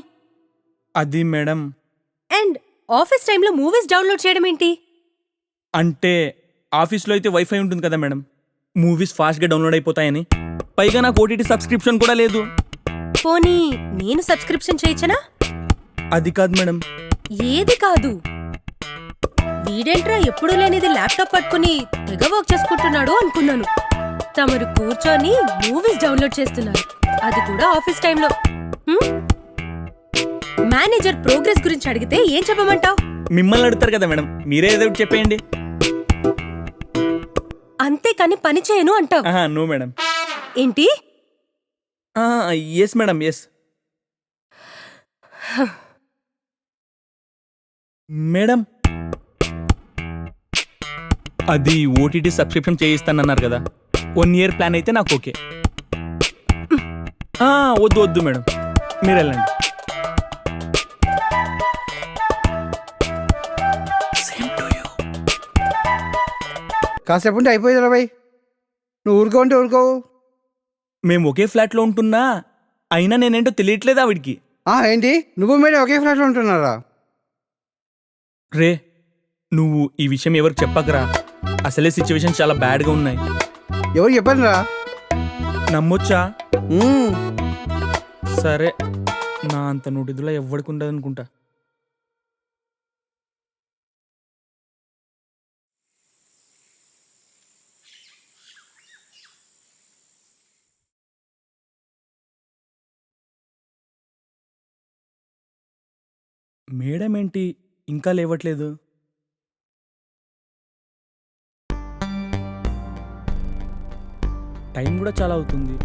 అది మేడం, అండ్ ఆఫీస్ టైంలో మూవీస్ డౌన్లోడ్ చేయడం ఏంటి? అంటే ఆఫీస్లో అయితే వైఫై ఉంటుంది కదా మేడం, మూవీస్ ఫాస్ట్గా డౌన్లోడ్ అయిపోతాయని. పైగా నాకు ఓటీటీ సబ్స్క్రిప్షన్ కూడా లేదు. పోనీ నేను సబ్స్క్రిప్షన్ చేయించనా? అది కాదు మేడం. ఏది కాదు? వీడేంట్రా ఎప్పుడూ లేనిది ల్యాప్టాప్ పట్టుకుని తెగ వర్క్ చేసుకుంటున్నాడు అనుకున్నాను. తమరు కూర్చొని మూవీస్ డౌన్లోడ్ చేస్తున్నారు, అది కూడా ఆఫీస్ టైంలో. మేనేజర్ ప్రోగ్రెస్ గురించి అడిగితే ఏం చెప్పమంటావు? మిమ్మల్ని అడుగుతారు కదా మేడం, మీరే ఏదో ఒకటి చెప్పేయండి. అంతేకాని పని చేయను అంటావు. No madam. ఏంటి? Yes madam, yes madam. అది ఓటీటీ సబ్స్క్రిప్షన్ చేయిస్తానన్నారు కదా, 1 year ప్లాన్ అయితే నాకు ఓకే. వద్దు వద్దు మేడం, మీరు వెళ్ళండి. కాసేపు ఉంటే అయిపోయింది భయ్. నువ్వు ఊరుకో అంటే ఊరుకోవు. మేము ఒకే ఫ్లాట్లో ఉంటున్నా అయినా నేనేంటో తెలియట్లేదు ఆవిడికి. ఏంటి నువ్వు మేడం ఒకే ఫ్లాట్లో ఉంటున్నారా? రే నువ్వు ఈ విషయం ఎవరికి చెప్పకరా, అసలే సిచ్యువేషన్ చాలా బ్యాడ్గా ఉన్నాయి. ఎవరు చెప్పాను రా? నమ్మొచ్చా? సరే, నా అంత నోటిదిలో ఎవ్వడికి ఉండదు అనుకుంటా. మేడం ఏంటి ఇంకా లేవట్లేదు? టైం కూడా చాలా అవుతుంది.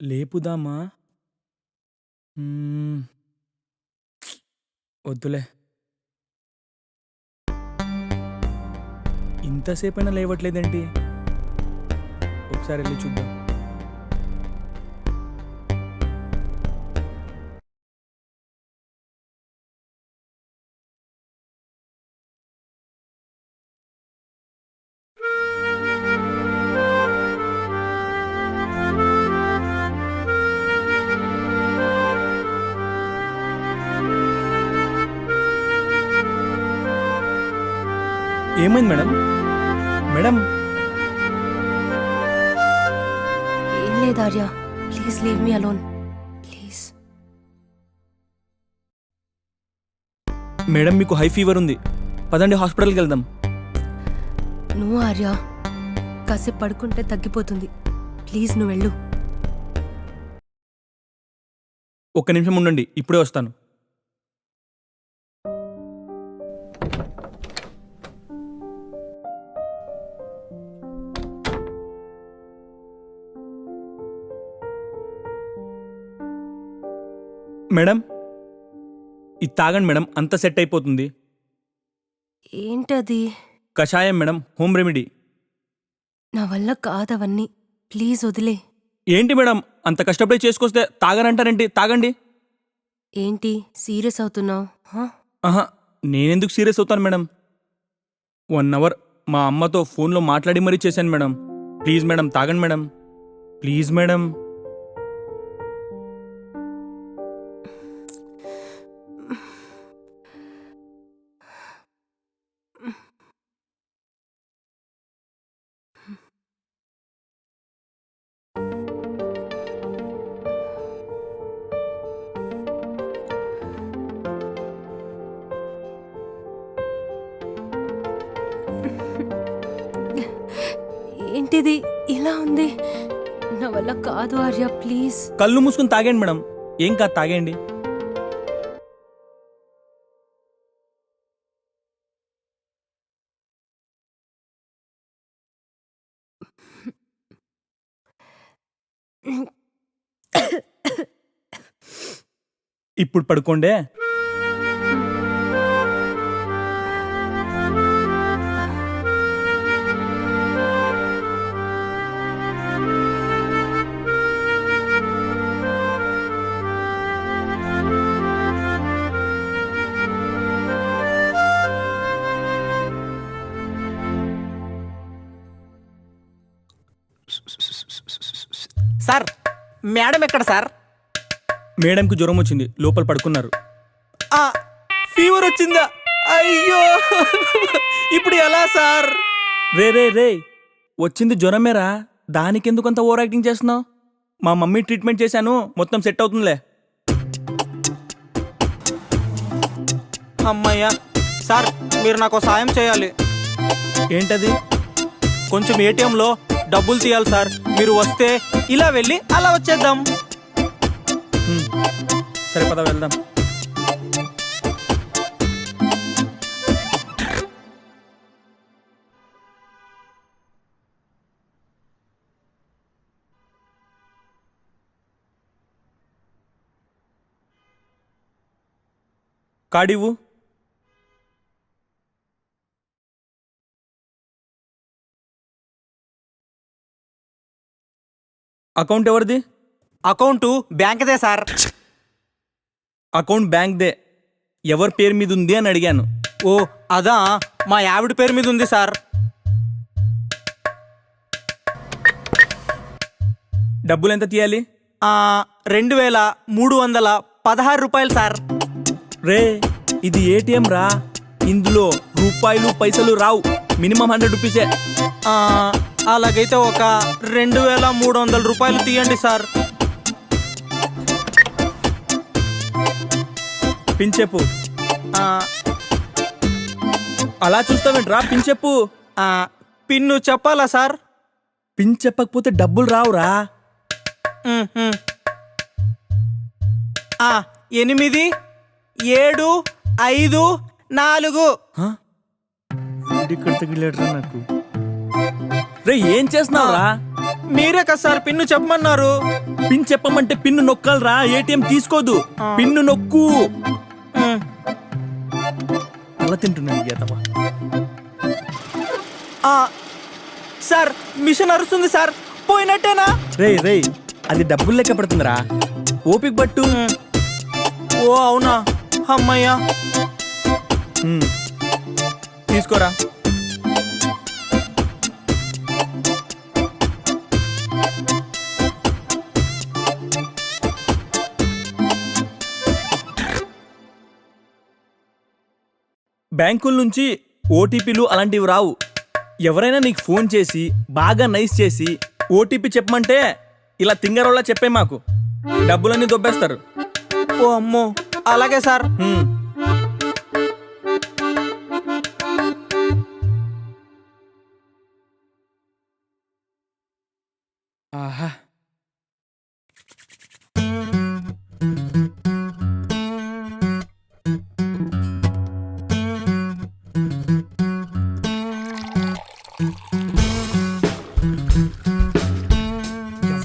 లేపుదామా? వద్దులే, ఇంతసేపైనా లేవట్లేదేంటి? ఒకసారి వెళ్ళి చూద్దాం. ఏమైంది మేడం? మేడం ఏం లేదు Arya, please leave me alone please. Madam మీకు హై ఫీవర్ ఉంది, పదండి హాస్పిటల్కి వెళ్దాం. నువ్వు ఆర్య కాసేపు పడుకుంటే తగ్గిపోతుంది. ప్లీజ్ నువ్వు వెళ్ళు. ఒక్క నిమిషం ఉండండి, ఇప్పుడే వస్తాను. మేడం ఇది తాగండి మేడం, అంత సెట్ అయిపోతుంది. ఏంటది? కషాయం మేడం, హోమ్ రెమెడీ. నా వల్ల కాదవన్నీ, ప్లీజ్ వదిలే. ఏంటి మేడం అంత కష్టపడి చేసుకొస్తే తాగనంటారేంటి? తాగండి. ఏంటి సీరియస్ అవుతున్నావు? ఆహా, నేనెందుకు సీరియస్ అవుతాను మేడం? 1 అవర్ మా అమ్మతో ఫోన్లో మాట్లాడి మరీ చేశాను మేడం. ప్లీజ్ మేడం తాగండి మేడం, ప్లీజ్ మేడం. ఏంటిది ఇలా ఉంది? నా వల్ల కాదు ఆర్య, ప్లీజ్. కళ్ళు మూసుకుని తాగండి మేడం, ఏం కాదు తాగండి. ఇప్పుడు పడుకోండే. సార్ మేడం ఎక్కడ సార్? మేడంకి జ్వరం వచ్చింది, లోపల పడుకున్నారు. ఫీవర్ వచ్చిందా? అయ్యో ఇప్పుడు ఎలా సార్? రే వచ్చింది జ్వరమేరా, దానికెందుకు అంత ఓవర్ యాక్టింగ్ చేస్తున్నావు? మా మమ్మీ ట్రీట్మెంట్ చేశాను, మొత్తం సెట్ అవుతుందిలే. అమ్మయ్యా. సార్ మీరు నాకు సాయం చేయాలి. ఏంటది? కొంచెం ఏటీఎంలో డబ్బులు తీయాలి సార్. మీరు వస్తే ఇలా వెళ్ళి అలా వచ్చేద్దాం. సరే పద వెళ్దాం. కార్డివు. అకౌంట్ ఎవరిది? అకౌంట్ బ్యాంక్దే సార్. అకౌంట్ బ్యాంక్దే, ఎవరి పేరు మీద ఉంది అని అడిగాను. ఓ అదా, మా ఆవిడ పేరు మీద ఉంది సార్. డబ్బులు ఎంత తీయాలి? 2316 రూపాయలు సార్. రే, ఇది ఏటీఎం రా, ఇందులో రూపాయలు పైసలు రావు, మినిమం 100 రూపీసే. అలాగైతే ఒక 2300 రూపాయలు తీయండి సార్. పిన్ చెప్పు. అలా చూస్తావేంట్రా, పిన్ చెప్పు. పిన్ను చెప్పాలా సార్? పిన్ చెప్పకపోతే డబ్బులు రావురా. 8 7 5 4. ఇక్కడ తగిలేట్రా నాకు. రే, ఏం చేస్తున్నావురా? మీరే కదా సార్ పిన్ను చెప్పమన్నారు. పిన్ చెప్పమంటే పిన్ను నొక్కాలరా, ఏటీఎం తీసుకోదు. పిన్ను నొక్కు. అలా తింటున్నాను గీతవా. సార్ మిషన్ అరుస్తుంది సార్, పోయినట్టేనా? రే, అది డబ్బులు లెక్క పడుతుందిరా, ఓపిక పట్టు. ఓ అవునా, అమ్మయ్యా. తీసుకోరా. బ్యాంకుల నుంచి ఓటీపీలు అలాంటివి రావు. ఎవరైనా నీకు ఫోన్ చేసి బాగా నైస్ చేసి ఓటీపీ చెప్పమంటే ఇలా తింగరోళ్ళ చెప్పే మాకు డబ్బులన్నీ దొబ్బేస్తారు. ఓ అమ్మో, అలాగే సార్. ఆహా,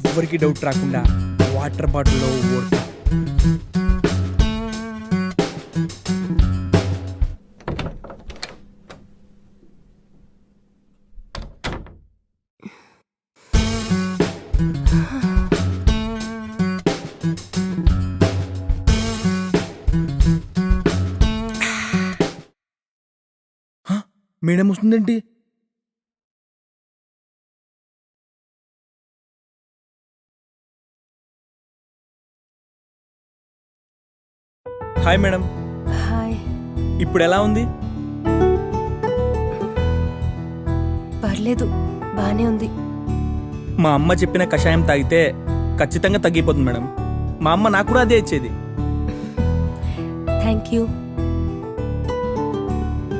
ఎవరికి డౌట్ రాకుండా వాటర్ బాటిల్లో ఓడతా. మేడం వస్తుందేంటి? Hi madam. హాయ్. ఇప్పుడు ఎలా ఉంది? పర్లేదు, బానే ఉంది. మా అమ్మ చెప్పిన కషాయం తాగితే ఖచ్చితంగా తగ్గిపోతుంది మేడం. మా అమ్మ నాకు కూడా అదే ఇచ్చేది. Thank you.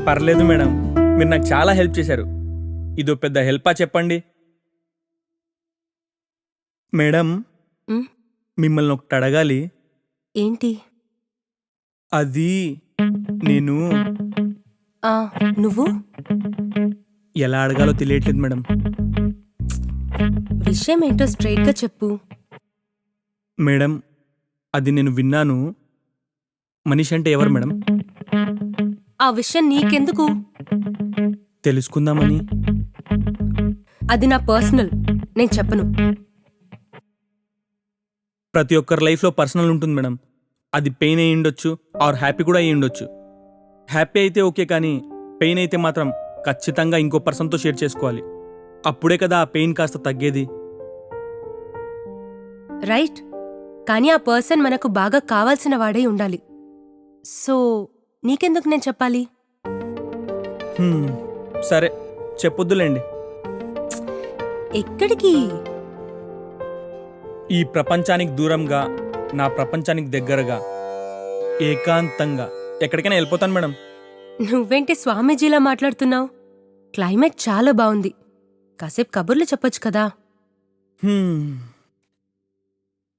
పర్లేదు మేడం, మీరు నాకు చాలా హెల్ప్ చేశారు. ఇదో పెద్ద హెల్పా చెప్పండి మేడం. మిమ్మల్ని ఒకటి అడగాలి. ఏంటి? అది నేను నువ్వు ఎలా అడగాలో తెలియట్లేదు మేడం. విషయం ఏంటో స్ట్రైట్ గా చెప్పు. మేడం, అది నేను విన్నాను. మనిషి అంటే ఎవరు మేడం? ఆ విషయం నీకెందుకు? తెలుసుకుందామని. అది నా పర్సనల్, నేను చెప్పను. ప్రతి ఒక్కరి లైఫ్లో పర్సనల్ ఉంటుంది మేడం. అది పెయిన్ అయ్యి ఉండొచ్చు, ఆర్ హ్యాపీ కూడా అయ్యి ఉండొచ్చు. హ్యాపీ అయితే ఓకే, కానీ పెయిన్ అయితే మాత్రం ఖచ్చితంగా ఇంకో పర్సన్తో షేర్ చేసుకోవాలి. అప్పుడే కదా ఆ పెయిన్ కాస్త తగ్గేది. రైట్, కానీ ఆ పర్సన్ మనకు బాగా కావాల్సిన వాడై ఉండాలి. సో నీకెందుకు నేను చెప్పాలి? సరే, చెప్పొద్దులేండి. ఎక్కడికి? ఈ ప్రపంచానికి దూరంగా, నా ప్రపంచానికి దగ్గరగా, ఏకాంతంగా ఎక్కడికైనా వెళ్ళిపోతాను మేడం. నువ్వేంటి స్వామీజీలా మాట్లాడుతున్నావు? క్లైమేట్ చాలా బాగుంది, కాసేపు కబుర్లు చెప్పొచ్చు కదా.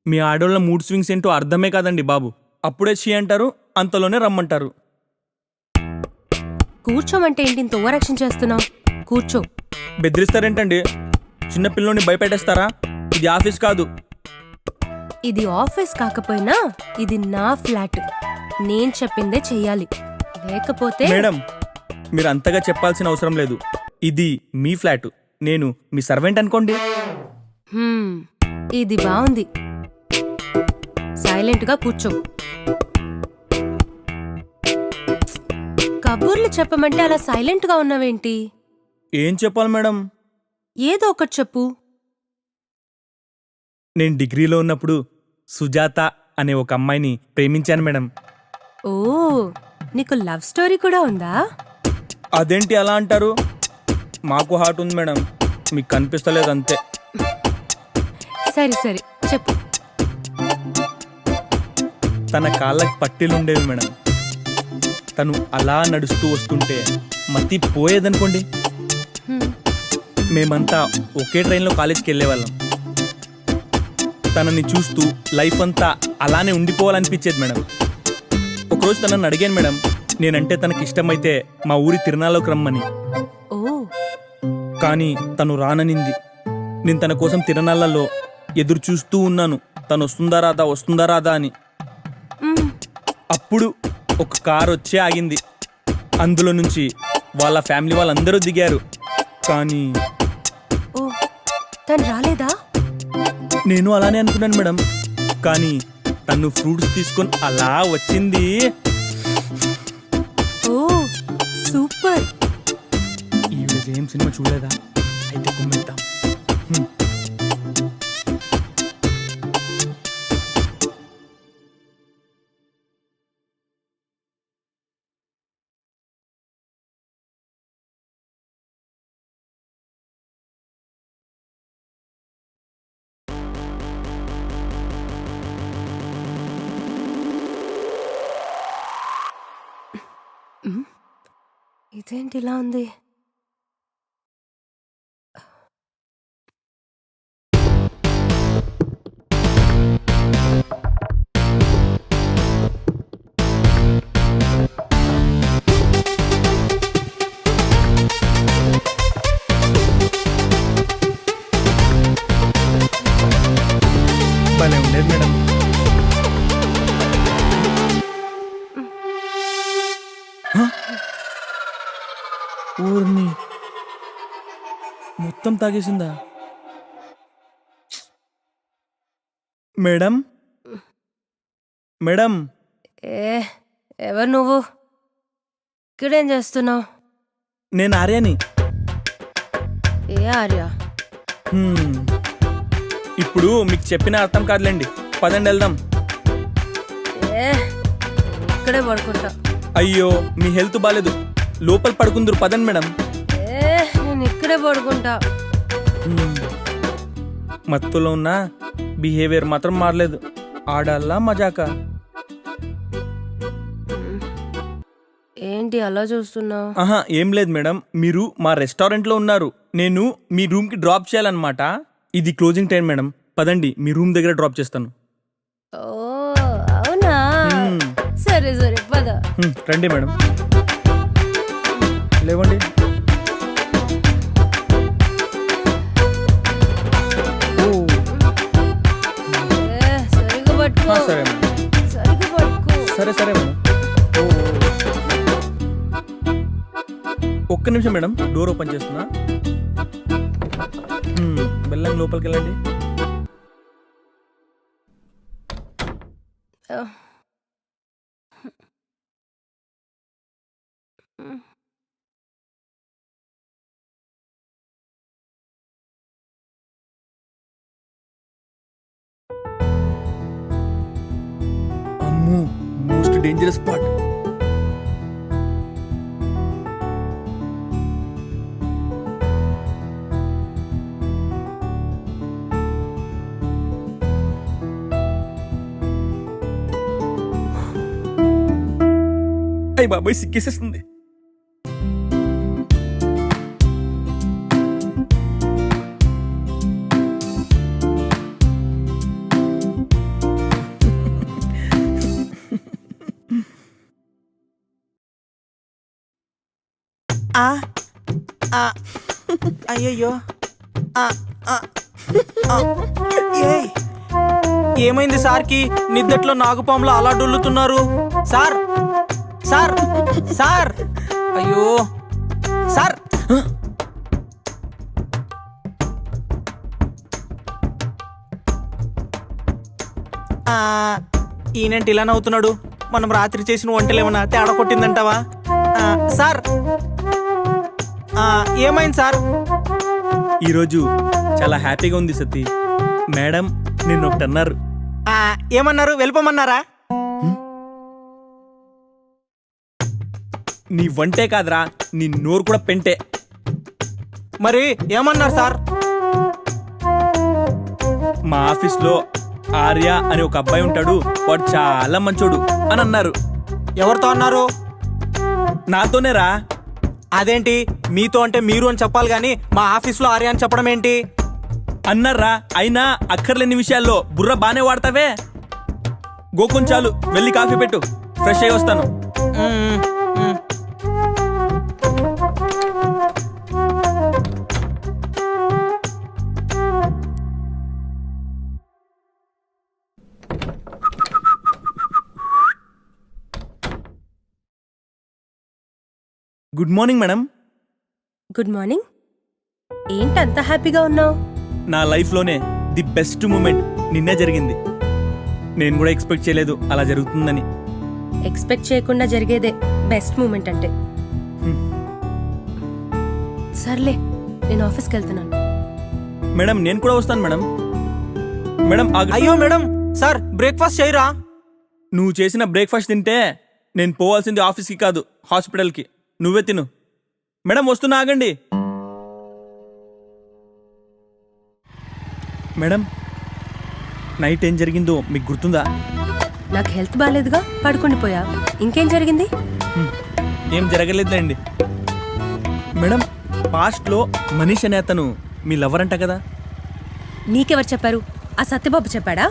మీ ఆడోళ్ళ మూడ్ స్వింగ్స్ ఏంటో అర్థమే కాదండి బాబు. అప్పుడే చీ అంటారు, అంతలోనే రమ్మంటారు. కూర్చోమంటే ఏంటి ఇంత ఓవరాక్షన్ చేస్తున్నావు? కూర్చో. బెదిరిస్తారేంటండి? చిన్న పిల్లోని భయపెట్టేస్తారా? ఇది ఆఫీస్ కాదు. ఇది ఆఫీస్ కాకపోయినా ఇది నా ఫ్లాట్, నేను చెప్పిందే చెయ్యాలి. లేకపోతే మేడం, మీరు అంతగా చెప్పాల్సిన అవసరం లేదు. ఇది మీ ఫ్లాట్, నేను మీ సర్వెంట్ అనుకోండి. ఇది బాగుంది. సైలెంట్గా కూర్చో. కబుర్లు చెప్పమంటే అలా సైలెంట్గా ఉన్నావేంటి? ఏం చెప్పాలి మేడం? ఏదో ఒకటి చెప్పు. నేను డిగ్రీలో ఉన్నప్పుడు సుజాత అనే ఒక అమ్మాయిని ప్రేమించాను మేడం. ఓ, నీకు లవ్ స్టోరీ కూడా ఉందా? అదేంటి అలా అంటారు? మాకు హార్ట్ ఉంది మేడం, మీకు కనిపిస్తలేదు అంతే. సరే సరే చెప్పు. తన కాళ్ళకి పట్టీలుండేవి మేడం. తను అలా నడుస్తూ వస్తుంటే మతి పోయేదనుకోండి. హ్మ్. మేమంతా ఒకే ట్రైన్లో కాలేజ్కి వెళ్ళేవాళ్ళం. తనని చూస్తూ లైఫ్ అంతా అలానే ఉండిపోవాలనిపించేది మేడం. ఒకరోజు తనని అడిగాను మేడం, నేనంటే తనకి ఇష్టమైతే మా ఊరి తిరునాళ్ళకి రమ్మని. ఓ, కానీ తను రాననింది. నేను తన కోసం తిరునాళ్ళలో ఎదురు చూస్తూ ఉన్నాను, తను వస్తుందా రాదా అని. మ్, అప్పుడు ఒక కార్ వచ్చే ఆగింది. అందులో నుంచి వాళ్ళ ఫ్యామిలీ వాళ్ళందరూ దిగారు. కానీ ఓ, తను రాలేదా? నేను అలానే అనుకున్నాను మేడం. కానీ తను ఫ్రూట్స్ తీసుకొని అలా వచ్చింది. ఓ సూపర్. ఈవిడ ఏం సినిమా చూడలేదా? అయితే కుమ్మేద్దాం. ఇదేంటి ఇలా ఉంది? భలే ఉండేది మేడం. ఊరిని మొత్తం తాగేసిందా మేడం? మేడం, ఎవరు నువ్వు? ఇక్కడేం చేస్తున్నావు? నేను ఆర్యాని. ఏ ఆర్య? ఇప్పుడు మీకు చెప్పిన అర్థం కాదులేండి, పదండి వెళ్దాం. ఇక్కడే పడుకుంటా. అయ్యో, మీ హెల్త్ బాలేదు, లోపల పడుకుందరు, పదండి మేడం. నేను ఇక్కడే పడుకుంటా. మత్తులో ఉన్న బిహేవియర్ మాత్రం మారలేదు. ఆడాలా మజాకా? ఏంటి అలా చూస్తున్నావు? ఆహా, ఏం లేదు మేడం. మీరు మా రెస్టారెంట్లో ఉన్నారు, నేను మీ రూమ్కి డ్రాప్ చేయాలన్నమాట. ఇది క్లోజింగ్ టైం మేడం, పదండి మీ రూమ్ దగ్గర డ్రాప్ చేస్తాను. ఓ అవునా? సరే సరే పద. రండి మేడం, లేవండి. సరిగ్గా పట్టుకో. సరే మేడం, సరిగ్గా పట్టుకో. సరే మేడం. ఒక్క నిమిషం మేడం, డోర్ ఓపెన్ చేస్తున్నా. బెల్లం లోపలికి వెళ్ళండి. అమ్మో, మోస్ట్ డేంజరస్ స్పాట్. అయ్య బాబాయ్, సిక్కేసేస్తుంది. అయ్యయ్యో, ఏమైంది సార్కి? నిద్దట్లో నాగుపాములో అలా డొల్లుతున్నారు. సార్ సార్ సార్, అయ్యో సార్. ఈయనంటే ఇలా నవ్వుతున్నాడు. మనం రాత్రి చేసిన వంటలు ఏమన్నా తేడా కొట్టిందంటావా? సార్ ఏమైంది సార్? ఈరోజు చాలా హ్యాపీగా ఉంది సతీ. మేడం నిన్ను ఒకటి అన్నారు. ఏమన్నారు? వెళ్ళిపోమన్నారా? నీ వంటే కాదురా, నీ నోరు కూడా పెంటే. మరి ఏమన్నారు సార్? మా ఆఫీస్లో ఆర్య అని ఒక అబ్బాయి ఉంటాడు, వాడు చాలా మంచోడు అని అన్నారు. ఎవరితో అన్నారు? నాతోనేరా. అదేంటి మీతో అంటే మీరు అని చెప్పాలి గాని మా ఆఫీస్లో ఆర్య అని చెప్పడం ఏంటి? అన్నారా. అయినా అక్కర్లేని విషయాల్లో బుర్ర బానే వాడతావే. గోకుం చాలు, వెళ్ళి కాఫీ పెట్టు, ఫ్రెష్ అయ్యి వస్తాను. Good morning madam. Good morning. ఏంటి అంత హ్యాపీగా ఉన్నావు? నా లైఫ్లోనే ది బెస్ట్ మూమెంట్ నిన్నే జరిగింది. నేను కూడా ఎక్స్పెక్ట్ చేయలేదు అలా జరుగుతుందని. ఎక్స్పెక్ట్ చేయకుండా జరిగేదే బెస్ట్ మూమెంట్ అంటే. సర్లే, నేను ఆఫీస్కి వెళ్తున్నాను. మేడం నేను కూడా వస్తాను మేడం. మేడం అయ్యో మేడం, సార్ బ్రేక్ఫాస్ట్ చేయరా? నువ్వు చేసిన బ్రేక్ఫాస్ట్ తింటే నేను పోవాల్సింది ఆఫీస్కి కాదు, హాస్పిటల్కి. నువ్వే తిను. మేడం వస్తున్నా, ఆగండి. మేడం నైట్ ఏం జరిగిందో మీకు గుర్తుందా? నాకు హెల్త్ బాగాలేదుగా, పడుకుని పోయా. ఇంకేం జరిగింది? ఏం జరగలేదులేండి. మేడం పాస్ట్లో మనీష్ అనే అతను మీ లవర్ అంట కదా? నీకెవరు చెప్పారు? ఆ సత్యబాబు చెప్పాడా?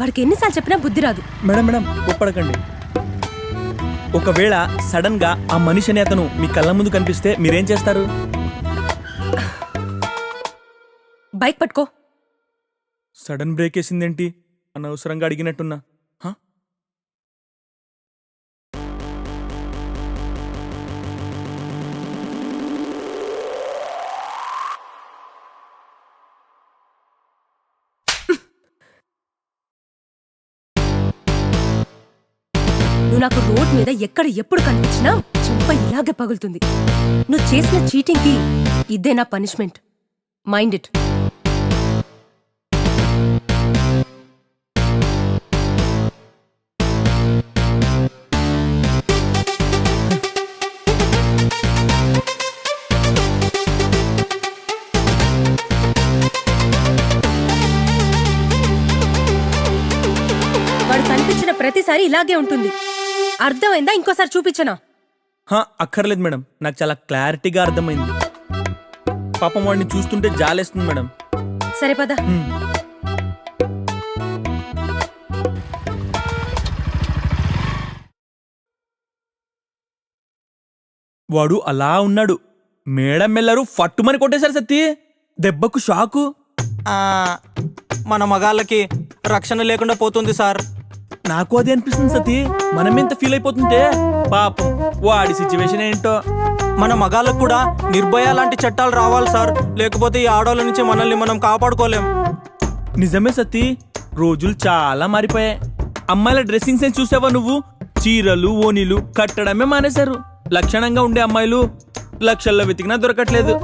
వాడికి ఎన్నిసార్లు చెప్పినా బుద్ధి రాదు. మేడం మేడం ఒప్పడకండి. ఒకవేళ సడన్ గా ఆ మనిషి అనే అతను మీ కళ్ళ ముందు కనిపిస్తే మీరేం చేస్తారు? బైక్ పట్టుకో. సడన్ బ్రేక్ వేసిందేంటి? అనవసరంగా అడిగినట్టున్నా. నువ్వు నాకు రోడ్ మీద ఎక్కడ ఎప్పుడు కనిపించినా చెంప ఇలాగే పగులుతుంది. నువ్వు చేసిన చీటింగ్కి ఇదే నా పనిష్మెంట్. Mind it. వాడు కనిపించిన ప్రతిసారి ఇలాగే ఉంటుంది. అర్థమైందా? ఇంకోసారి చూపించనా? అక్కర్లేదు మేడం, నాకు చాలా క్లారిటీగా అర్థమైంది. పాపం వాడిని చూస్తుంటే జాలేస్తుంది మేడం. సరే పద. వాడు అలా ఉన్నాడు. మేడం మెల్లరు ఫట్టుమని కొట్టేశారు సత్తి. దెబ్బకు షాకు. మన మగాళ్ళకి రక్షణ లేకుండా పోతుంది సార్. నాకు అదే అనిపిస్తుంది సతీ. మనమెంత ఫీల్ అయిపోతుంటే పాపం వాడి సిచ్యువేషన్ ఏంటో. మన మగాళ్ళకు కూడా నిర్భయ లాంటి చట్టాలు రావాలి సార్, లేకపోతే ఈ ఆడవాళ్ళ నుంచి మనల్ని మనం కాపాడుకోలేం. నిజమే సతీ, రోజులు చాలా మారిపోయాయి. అమ్మాయిల డ్రెస్సింగ్ సెన్స్ చూసావా నువ్వు? చీరలు ఓనీలు కట్టడమే మానేశారు. లక్షణంగా ఉండే అమ్మాయిలు లక్షల్లో వెతికినా దొరకట్లేదు.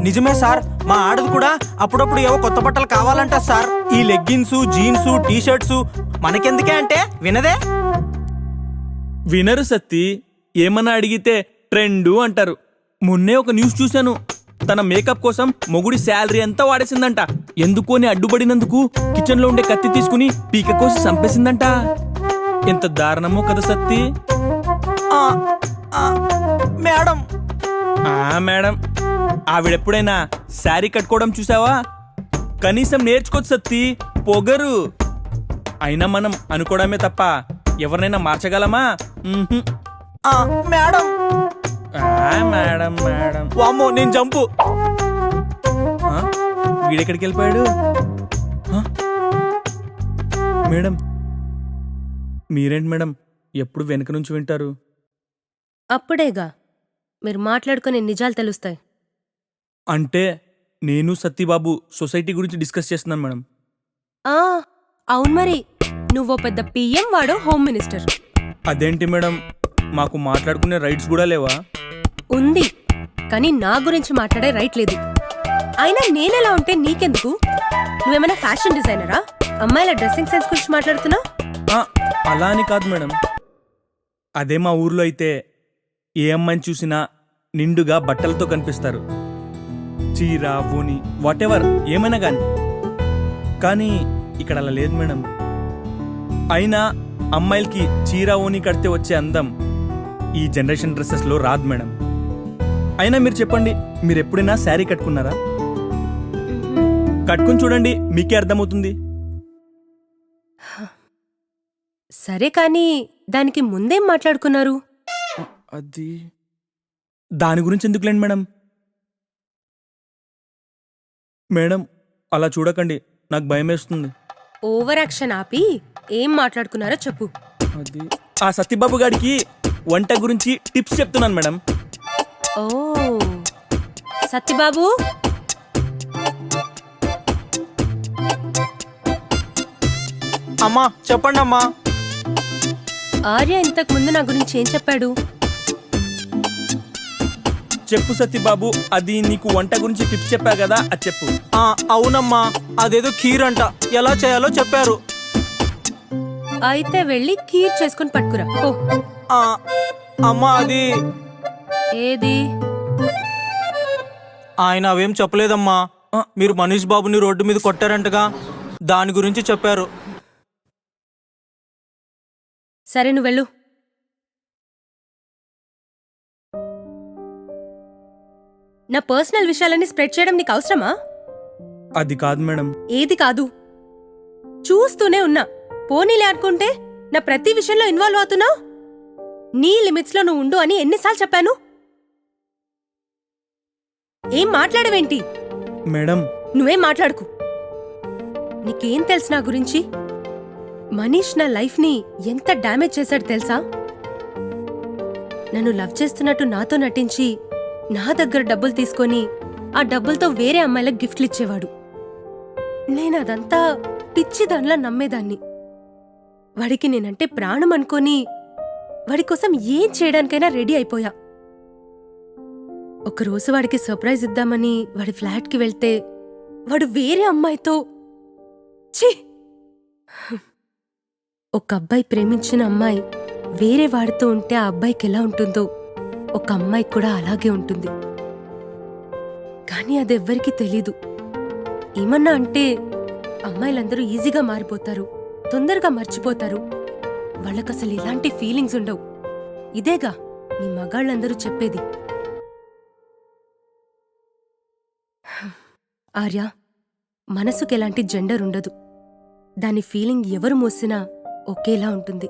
నిజమే సార్, మా ఆడది కూడా అప్పుడప్పుడు ఏవో కొత్త బట్టలు కావాలంట సార్. ఈ లెగ్గిన్స్, జీన్స్, టీషర్ట్స్ మనకెందుకే అంటే వినదే. వినరు సత్తి. ఏమన్నా అడిగితే ట్రెండు అంటారు. మొన్నే ఒక న్యూస్ చూశాను. తన మేకప్ కోసం మొగుడి శాలరీ అంతా వాడేసిందంట. ఎందుకు అని అడ్డుపడినందుకు కిచెన్ లో ఉండే కత్తి తీసుకుని పీక కోసి చంపేసిందంట. ఎంత దారుణమో కదా సత్తి. మేడం మేడం ఆవిడెప్పుడైనా శారీ కట్టుకోవడం చూసావా? కనీసం నేర్చుకోవచ్చు సత్తి, పొగరు. అయినా మనం అనుకోవడమే తప్ప ఎవరినైనా మార్చగలమా? మేడం మేడం మేడం వామ్మో, నేను జంపు. వీడెక్కడికి వెళ్ళిపోయాడు? మేడం మీరేంటి మేడం ఎప్పుడు వెనక నుంచి వింటారు? అప్పుడేగా మీరు మాట్లాడుకునే నిజాలు తెలుస్తాయి. అంటే నేను సత్యబాబు సొసైటీ గురించి డిస్కస్ చేస్తున్నాను మేడం. అవును మరి, నువ్వో పెద్ద పిఎం, వాడో హోమ్ మినిస్టర్. అదేంటి మేడం, మాకు మాట్లాడుకునే రైట్స్ కూడా లేవా? ఉంది, కానీ నా గురించి మాట్లాడే రైట్ లేదు. అయినా నేనెలా ఉంటే నీకెందుకు? నువ్వేమైనా ఫ్యాషన్ డిజైనరా? అమ్మాయిల డ్రెస్సింగ్ సెన్స్ గురించి మాట్లాడుతున్నావు? అలా అని కాదు మేడం. అదే మా ఊర్లో అయితే ఏ అమ్మాయిని చూసినా నిండుగా బట్టలతో కనిపిస్తారు. చీర, ఓని, వాటెవర్ ఏమైనా కానీ. కానీ ఇక్కడ అలా లేదు మేడం. అయినా అమ్మాయిలకి చీర, ఓని కడితే వచ్చే అందం ఈ జనరేషన్ డ్రెస్సెస్లో రాదు మేడం. అయినా మీరు చెప్పండి, మీరు ఎప్పుడైనా శారీ కట్టుకున్నారా? కట్టుకుని చూడండి, మీకే అర్థమవుతుంది. సరే, కానీ దానికి ముందేం మాట్లాడుకున్నారు? అది దాని గురించి ఎందుకులేండి మేడం. మేడం అలా చూడకండి, నాకు భయం వేస్తుంది. ఓవర్ యాక్షన్ ఆపి ఏం మాట్లాడుకున్నారో చెప్పు. అది ఆ సత్యబాబు గారికి వంట గురించి టిప్స్ చెప్తున్నాను మేడం. ఓ సత్యబాబు, అమ్మా చెప్పండి అమ్మా. ఆర్య ఇంతకు ముందు నా గురించి ఏం చెప్పాడు? చెప్పు సత్యబాబు, అది నీకు వంట గురించి టిప్స్ చెప్పా కదా, అది చెప్పు. అవునమ్మా, అదేదో ఖీర్ అంట, ఎలా చేయాలో చెప్పారు. అయితే వెళ్ళి కీర్ చేసుకుని పట్టుకురా. ఓ అమ్మా, అది ఏది? ఆయన అవేం చెప్పలేదమ్మా. మీరు మనీష్ బాబుని రోడ్డు మీద కొట్టారంటగా, దాని గురించి చెప్పారు. సరే, నువ్వు వెళ్ళు. నా పర్సనల్ విషయాలన్నీ స్ప్రెడ్ చేయడం నీకు అవసరమా? అది కాదు మేడం. ఏది కాదు? చూస్తూనే ఉన్నా. పోనీలే అనుకుంటే నా ప్రతి విషయంలో ఇన్వాల్వ్ అవుతున్నావు. నీ లిమిట్స్లో నువ్వు ఉండు అని ఎన్నిసార్లు చెప్పాను? ఏం మాట్లాడవేంటి? మేడం నువ్వేం మాట్లాడుకు. నీకేం తెలుసు నా గురించి? మనీష్ నా లైఫ్ని ఎంత డ్యామేజ్ చేశాడు తెలుసా? నన్ను లవ్ చేస్తున్నట్టు నాతో నటించి నా దగ్గర డబ్బులు తీసుకొని ఆ డబ్బులతో వేరే అమ్మాయిలకు గిఫ్ట్లు ఇచ్చేవాడు. నేనదంతా పిచ్చి దానిలా నమ్మేదాన్ని. వాడికి నేనంటే ప్రాణం అనుకొని వాడి కోసం ఏం చేయడానికైనా రెడీ అయిపోయా. ఒకరోజు వాడికి సర్ప్రైజ్ ఇద్దామని వాడి ఫ్లాట్కి వెళ్తే వాడు వేరే అమ్మాయితో. ఛీ! ఒక అబ్బాయి ప్రేమించిన అమ్మాయి వేరే వాడితో ఉంటే ఆ అబ్బాయికి ఎలా ఉంటుందో ఒక అమ్మాయికి కూడా అలాగే ఉంటుంది. కానీ అదెవ్వరికీ తెలీదు. ఏమన్నా అంటే అమ్మాయిలందరూ ఈజీగా మారిపోతారు, తొందరగా మర్చిపోతారు. వాళ్ళకసలు ఇలాంటి ఫీలింగ్స్ ఉండవు. ఇదేగా నీ మగాళ్ళందరూ చెప్పేది. ఆర్య, మనసుకి ఎలాంటి జెండర్ ఉండదు. దాని ఫీలింగ్ ఎవరు మోసినా ఒకేలా ఉంటుంది.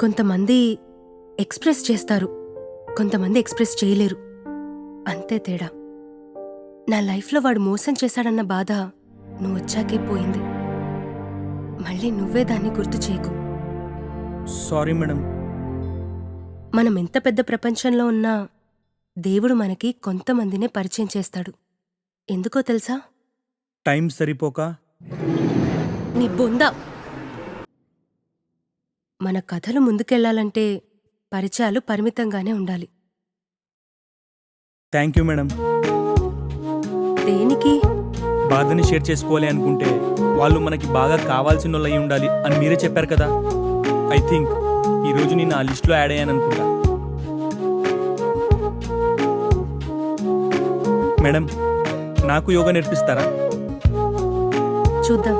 కొంతమంది ఎక్స్ప్రెస్ చేస్తారు, కొంతమంది ఎక్స్ప్రెస్ చేయలేరు. అంతే తేడా. నా లైఫ్లో వాడు మోసం చేశాడన్న బాధ నువ్వు వచ్చాకే పోయింది. మళ్ళీ నువ్వే దాన్ని గుర్తు చేయకు. Sorry madam. మనం ఎంత పెద్ద ప్రపంచంలో ఉన్నా దేవుడు మనకి కొంతమందినే పరిచయం చేస్తాడు. ఎందుకో తెలుసా? టైం సరిపోక. నీ బొంద. మన కథలు ముందుకెళ్లాలంటే పరిచయాలు పరిమితంగానే ఉండాలి. Thank you madam. దేనికి? బాధని షేర్ చేసుకోవాలి అనుకుంటే వాళ్ళు మనకి బాగా కావాల్సిన వాళ్ళు అయి ఉండాలి అని మీరే చెప్పారు కదా. ఐ థింక్ ఈరోజు నేను ఆ లిస్ట్లో యాడ్ అయ్యాను అనుకుంటా. మేడం, నాకు యోగా నేర్పిస్తారా? చూద్దాం.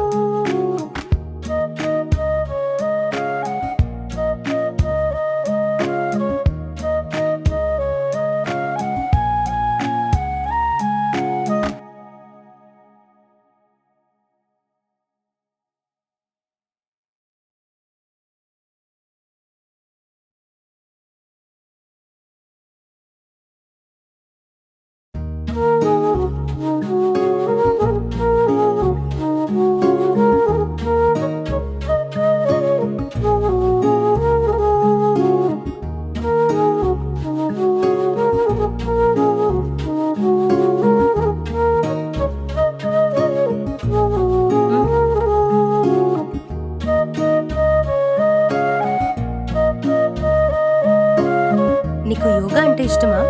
నీకు యోగా అంటే ఇష్టమా?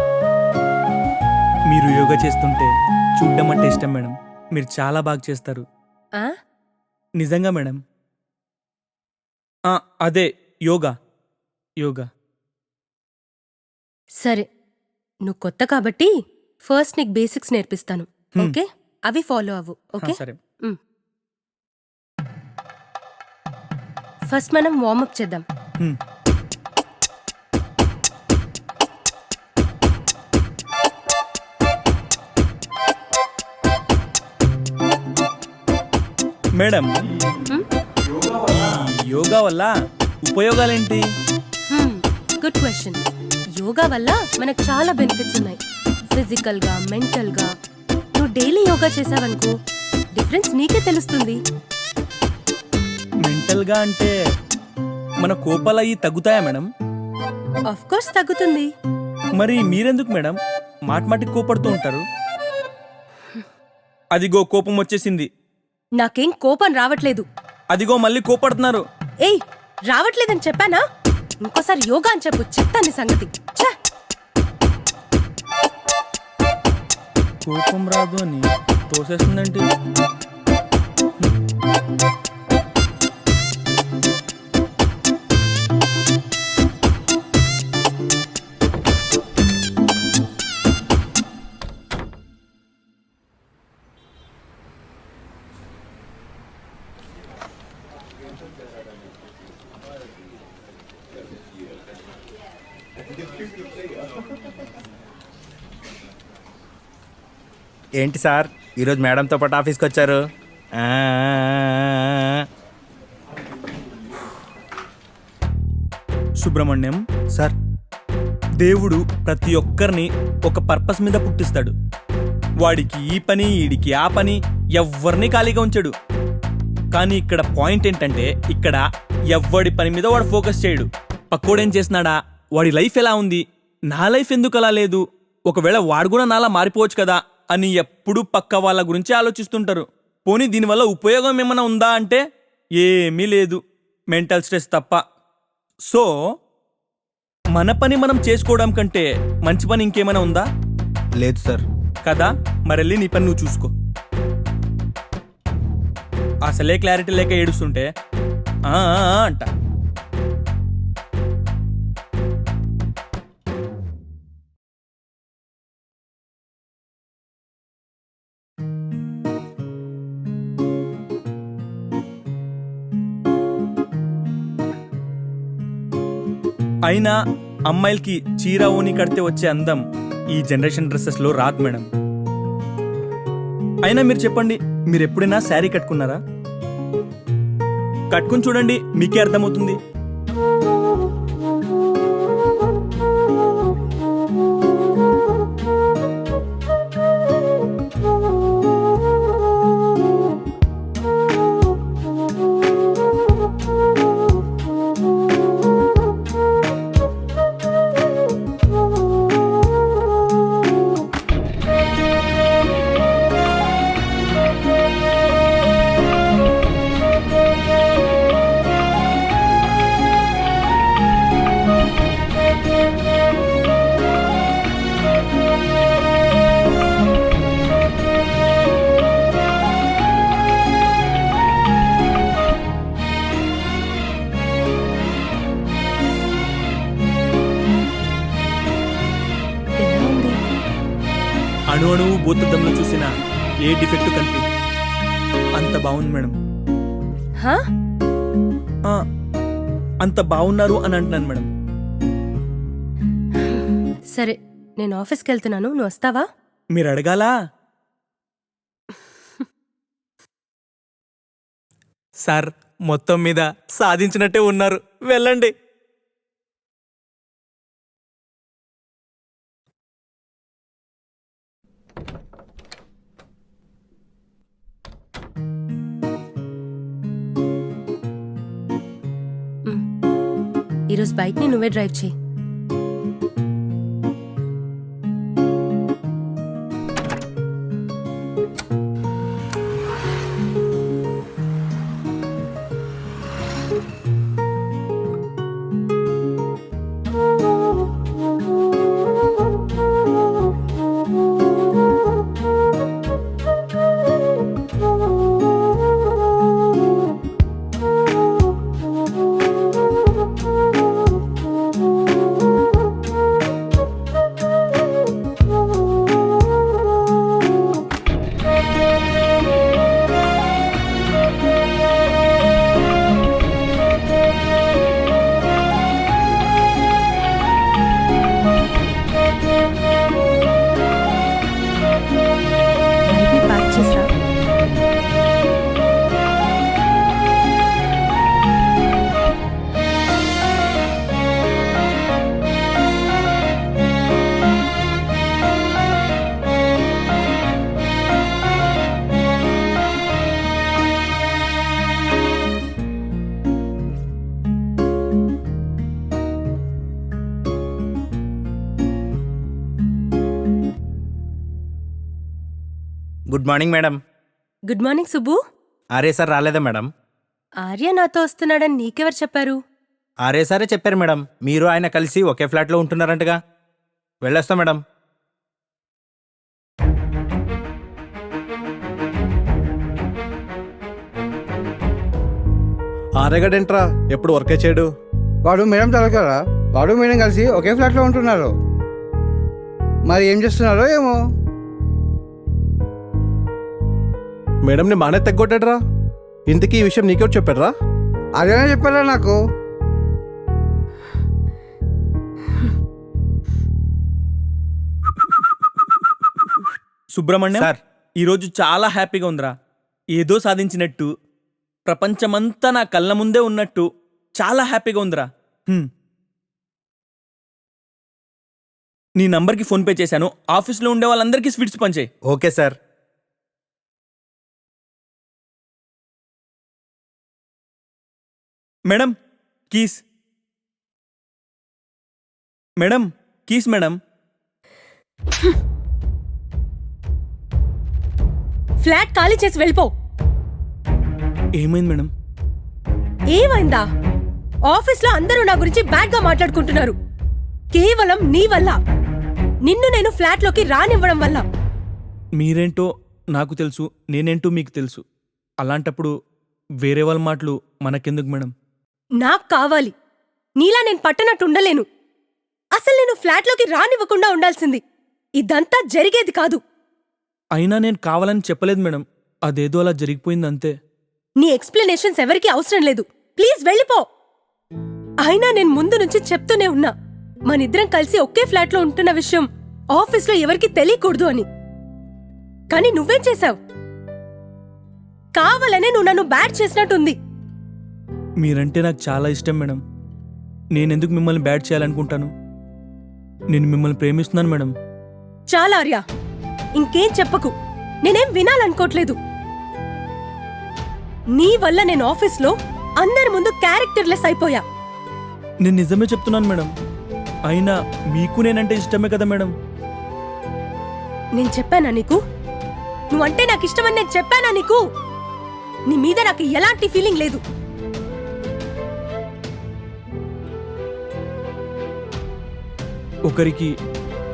మీరు యోగా చేస్తుంటే చూడ్డం అంటే ఇష్టం మేడం. మీరు చాలా బాగా చేస్తారు. ఆ? నిజంగా మేడం. అదే యోగా యోగా. సరే, నువ్వు కొత్త కాబట్టి ఫస్ట్ నీకు బేసిక్స్ నేర్పిస్తాను. ఓకే, అవి ఫాలో అవ్వు. ఓకే, సరే. ఫస్ట్ మనం వార్మప్ చేద్దాం. హ్మ్. మేడం, యోగా వల్ల ఉపయోగాలేంటి? Good question. యోగా వల్ల మనకు చాలా బెనిఫిట్స్ ఉన్నాయి. ఫిజికల్ గా, మెంటల్ గా. నువ్వు డైలీ యోగా చేసావనుకో, డిఫరెన్స్ నీకే తెలుస్తుంది. మెంటల్ గా అంటే మన కోపాలు అయ్యి తగ్గుతాయా మేడం? ఆఫ్ కోర్స్ తగ్గుతుంది. మరి మీరెందుకు మేడం మాటిమాటికి కోపడుతూ ఉంటారు? అదిగో కోపం వచ్చేసింది. నాకేం కోపం రావట్లేదు. అదిగో మళ్ళీ కోపడుతున్నారు. ఏయ్, రావట్లేదని చెప్పానా? ఇంకోసారి యోగా అని చెప్పు, చెప్తాను నీ సంగతి. ఛే! కోపం రాదు అని తోసేస్తుందంటే. ఏంటి సార్ ఈరోజు మేడంతో పాటు ఆఫీస్కి వచ్చారు? సుబ్రహ్మణ్యం సార్, దేవుడు ప్రతి ఒక్కరిని ఒక పర్పస్ మీద పుట్టిస్తాడు. వాడికి ఈ పని, ఈడికి ఆ పని, ఎవ్వరిని ఖాళీగా ఉంచాడు. కానీ ఇక్కడ పాయింట్ ఏంటంటే, ఇక్కడ ఎవ్వడి పని మీద వాడు ఫోకస్ చేయడు. పక్కోడేం చేస్తున్నాడా, వాడి లైఫ్ ఎలా ఉంది, నా లైఫ్ ఎందుకు అలా లేదు, ఒకవేళ వాడు కూడా నాలా మారిపోవచ్చు కదా అని ఎప్పుడూ పక్క వాళ్ళ గురించి ఆలోచిస్తుంటారు. పోనీ దీనివల్ల ఉపయోగం ఏమైనా ఉందా అంటే ఏమీ లేదు, మెంటల్ స్ట్రెస్ తప్ప. సో మన పని మనం చేసుకోవడం కంటే మంచి పని ఇంకేమైనా ఉందా? లేదు సార్. కదా, మరెళ్ళి నీ పని నువ్వు చూసుకో. అసలే క్లారిటీ లేక ఏడుస్తుంటే అంట. అయినా అమ్మాయిలకి చీర ఓని కడితే వచ్చే అందం ఈ జనరేషన్ డ్రెస్సెస్లో రాదు మేడం. అయినా మీరు చెప్పండి, మీరు ఎప్పుడైనా శారీ కట్టుకున్నారా? కట్టుకుని చూడండి, మీకే అర్థమవుతుంది. అణు అణువు భూతద్దంలో చూసిన ఏ డిఫెక్ట్ కనిపించదు. అంత బాగుంది మేడం. హా? అంత బాగున్నారు అని అంటున్నాను మేడం. సరే, నేను ఆఫీస్కి వెళ్తున్నాను, నువ్వు వస్తావా? మీరు అడగాలా? సార్, మొత్తం మీద సాధించినట్టే ఉన్నారు, వెళ్ళండి. ఈరోజు బైక్ని నువ్వే డ్రైవ్ చేయి. Good morning madam. Good morning Subbu. ఆర్ఏ సార్ రాలేదా మేడం? ఆర్య నాతో వస్తున్నాడని నీకెవరు చెప్పారు? ఆర్ఏ సారే చెప్పారు మేడం. మీరు ఆయన కలిసి ఒకే ఫ్లాట్లో ఉంటున్నారంటగా. వెళ్ళొస్తా మేడం. ఆరేగడేంట్రా ఎప్పుడు వర్కే చేయడు. వాడు మేడం తలకరా, వాడు మేడం కలిసి ఒకే ఫ్లాట్లో ఉంటున్నారు. మరి ఏం చేస్తున్నారో ఏమో. మేడంని బాగానే తగ్గొట్టాడ్రా. ఇంతకీ ఈ విషయం నీకెవరు చెప్పాడ్రా? అదేనా చెప్పారా నాకు? సుబ్రహ్మణ్యం సార్. ఈరోజు చాలా హ్యాపీగా ఉందిరా. ఏదో సాధించినట్టు, ప్రపంచమంతా నా కళ్ళ ముందే ఉన్నట్టు చాలా హ్యాపీగా ఉందిరా. నీ నంబర్కి ఫోన్పే చేశాను. ఆఫీస్లో ఉండే వాళ్ళందరికీ స్వీట్స్ పంచేయి. Okay sir. Madam keys. Madam keys. Madam flat ఖాళీ చేసి వెళ్ళిపో. ఏమైంది మేడం? ఏమైందా? ఆఫీస్లో అందరూ నా గురించి బ్యాడ్ గా మాట్లాడుకుంటున్నారు. కేవలం నీ వల్ల. నిన్ను నేను ఫ్లాట్లోకి రానివ్వడం వల్ల. మీరేంటో నాకు తెలుసు, నేనేంటో మీకు తెలుసు. అలాంటప్పుడు వేరే వాళ్ళ మాటలు మనకెందుకు మేడం? నాకు కావాలి. నీలా నేను పట్టనట్టు ఉండలేను. అసలు నేను ఫ్లాట్లోకి రానివ్వకుండా ఉండాల్సింది. ఇదంతా జరిగేది కాదు. అయినా నేను కావాలని చెప్పలేదు మేడం. అదేదో అలా జరిగిపోయింది అంతే. నీ ఎక్స్ప్లెనేషన్స్ ఎవరికీ అవసరం లేదు. ప్లీజ్ వెళ్ళిపో. అయినా నేను ముందు నుంచి చెప్తూనే ఉన్నా, మనిద్దరం కలిసి ఒకే ఫ్లాట్లో ఉంటున్న విషయం ఆఫీస్లో ఎవరికీ తెలియకూడదు అని. కానీ నువ్వేం చేశావు? కావాలనే నువ్వు నన్ను బ్యాడ్ చేసినట్టుంది. మీరంటే నాకు చాలా ఇష్టం మేడం. నేనెందుకు మిమ్మల్ని బ్యాడ్ చేయాలనుకుంటాను? నేను మిమ్మల్ని ప్రేమిస్తున్నాను మేడం. చాలా ఆర్య, ఇంకేం చెప్పకు. నేనేం వినాలనుకోవట్లేదు. నీ వల్ల నేను ఆఫీస్లో అందరి ముందు క్యారెక్టర్లెస్ అయిపోయా. నేను నిజమే చెప్తున్నాను మేడం. అయినా మీకు నేనంటే ఇష్టమే కదా మేడం. నేను చెప్పానా నీకు? నువ్వంటే నాకు ఇష్టమని నేను చెప్పానా నీకు? నీ మీద నాకు ఎలాంటి ఫీలింగ్ లేదు. ఒకరికి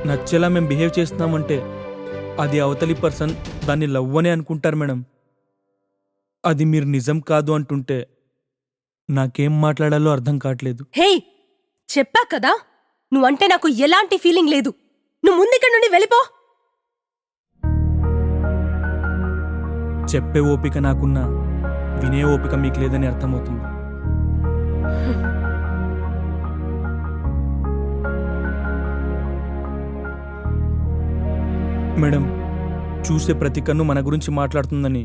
నచ్చేలా మేము బిహేవ్ చేస్తున్నామంటే అది అవతలి పర్సన్ దాన్ని లవ్ అనే అనుకుంటారు మేడం. అది మీరు నిజం కాదు అంటుంటే నాకేం మాట్లాడాలో అర్థం కావట్లేదు. హే, చెప్పా కదా, నువ్వంటే నాకు ఎలాంటి ఫీలింగ్ లేదు. నువ్వు ముందుక్కడ నుండి వెళ్ళిపో. చెప్పే ఓపిక నాకున్నా వినే ఓపిక మీకు లేదని అర్థమవుతుంది. మేడం, చూసే ప్రతి కన్ను మన గురించి మాట్లాడుతుందని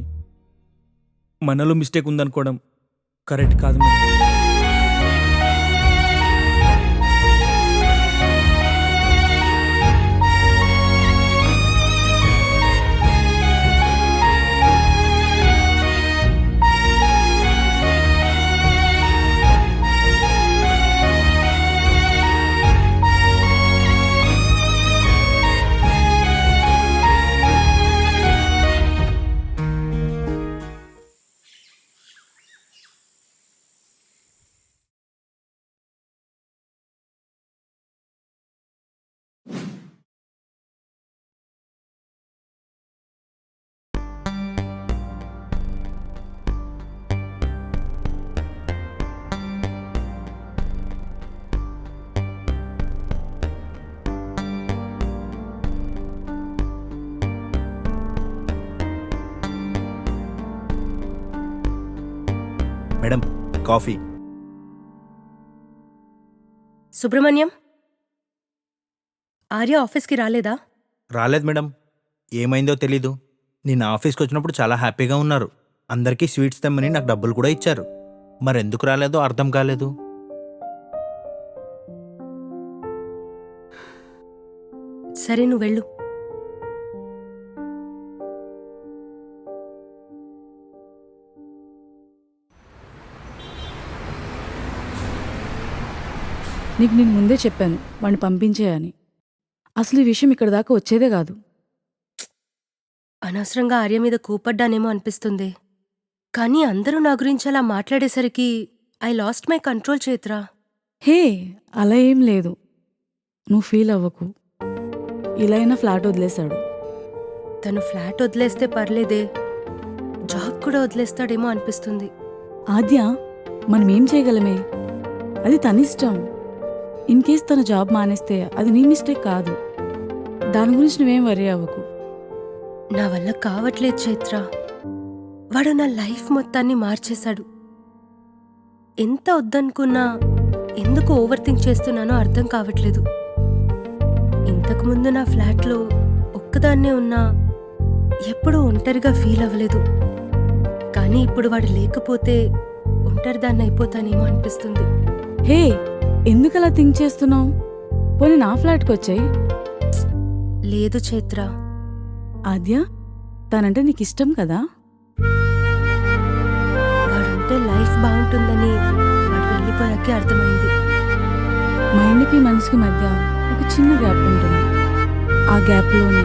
మనలో మిస్టేక్ ఉందనుకోవడం కరెక్ట్ కాదు madam. Madam coffee. Subrahmanyam, Arya ఆఫీస్కి రాలేదా? రాలేదు మేడం. ఏమైందో తెలీదు. నిన్న ఆఫీస్కి వచ్చినప్పుడు చాలా హ్యాపీగా ఉన్నారు. అందరికీ స్వీట్స్ తెమ్మని నాకు డబ్బులు కూడా ఇచ్చారు. మరెందుకు రాలేదో అర్థం కాలేదు. సరే, నువ్వు వెళ్ళు. నీకు నేను ముందే చెప్పాను వాడిని పంపించేయని. అసలు ఈ విషయం ఇక్కడ దాకా వచ్చేదే కాదు. అనవసరంగా ఆర్య మీద కోపడ్డానేమో అనిపిస్తుంది. కానీ అందరూ నా గురించి అలా మాట్లాడేసరికి I lost my control Chaitra. Hey, అలా ఏం లేదు. నువ్వు ఫీల్ అవ్వకు. ఇలా అయినా ఫ్లాట్ వదిలేశాడు. తను ఫ్లాట్ వదిలేస్తే పర్లేదే, జాబ్ కూడా వదిలేస్తాడేమో అనిపిస్తుంది. ఆద్య, మనం ఏం చేయగలమే? అది తన ఇష్టం. ఇన్ కేస్ తన జాబ్ మానేస్తే అది నీ మిస్టేక్ కాదు. దాని గురించి నువ్వేం వరీ అవ్వకు. నా వల్ల కావట్లేదు చైత్ర. వాడు నా లైఫ్ మొత్తాన్ని మార్చేశాడు. ఎంత వద్దనుకున్నా ఎందుకు ఓవర్ థింక్ చేస్తున్నానో అర్థం కావట్లేదు. ఇంతకుముందు నా ఫ్లాట్లో ఒక్కదాన్నే ఉన్నా ఎప్పుడూ ఒంటరిగా ఫీల్ అవ్వలేదు. కానీ ఇప్పుడు వాడు లేకపోతే ఒంటరిదాన్ని అయిపోతానేమో అనిపిస్తుంది. హే, ఎందుకు అలా థింక్ చేస్తున్నావు? పోనీ నా ఫ్లాట్కి వచ్చాయి. లేదు చైత్ర. ఆద్య, తనంటే నీకు ఇష్టం కదా? వాడుంటే లైఫ్ బాగుంటుందని వాడు వెళ్ళిపోయాకే అర్థమైంది. మైండ్కి మనసుకి మధ్య ఒక చిన్న గ్యాప్ ఉంటుంది. ఆ గ్యాప్లోనే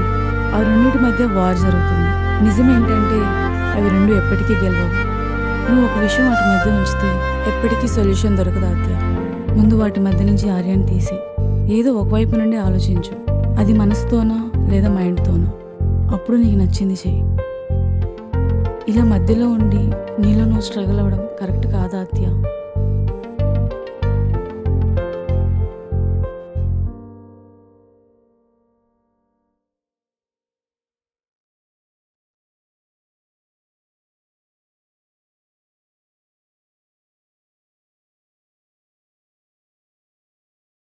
ఆ రెండింటి మధ్య వార్ జరుగుతుంది. నిజం ఏంటంటే అవి రెండు ఎప్పటికీ గెలవవు. నువ్వు ఒక విషయం వాటి మధ్య ఉంచితే ఎప్పటికీ సొల్యూషన్ దొరకదు ఆద్య. ముందు వాటి మధ్య నుంచి ఆర్యాన్ని తీసి ఏదో ఒకవైపు నుండి ఆలోచించు. అది మనసుతోనా లేదా మైండ్తోనా? అప్పుడు నీకు నచ్చింది చెయ్యి. ఇలా మధ్యలో ఉండి నీలో నువ్వు స్ట్రగుల్ అవ్వడం కరెక్ట్ కాదా ఆద్య?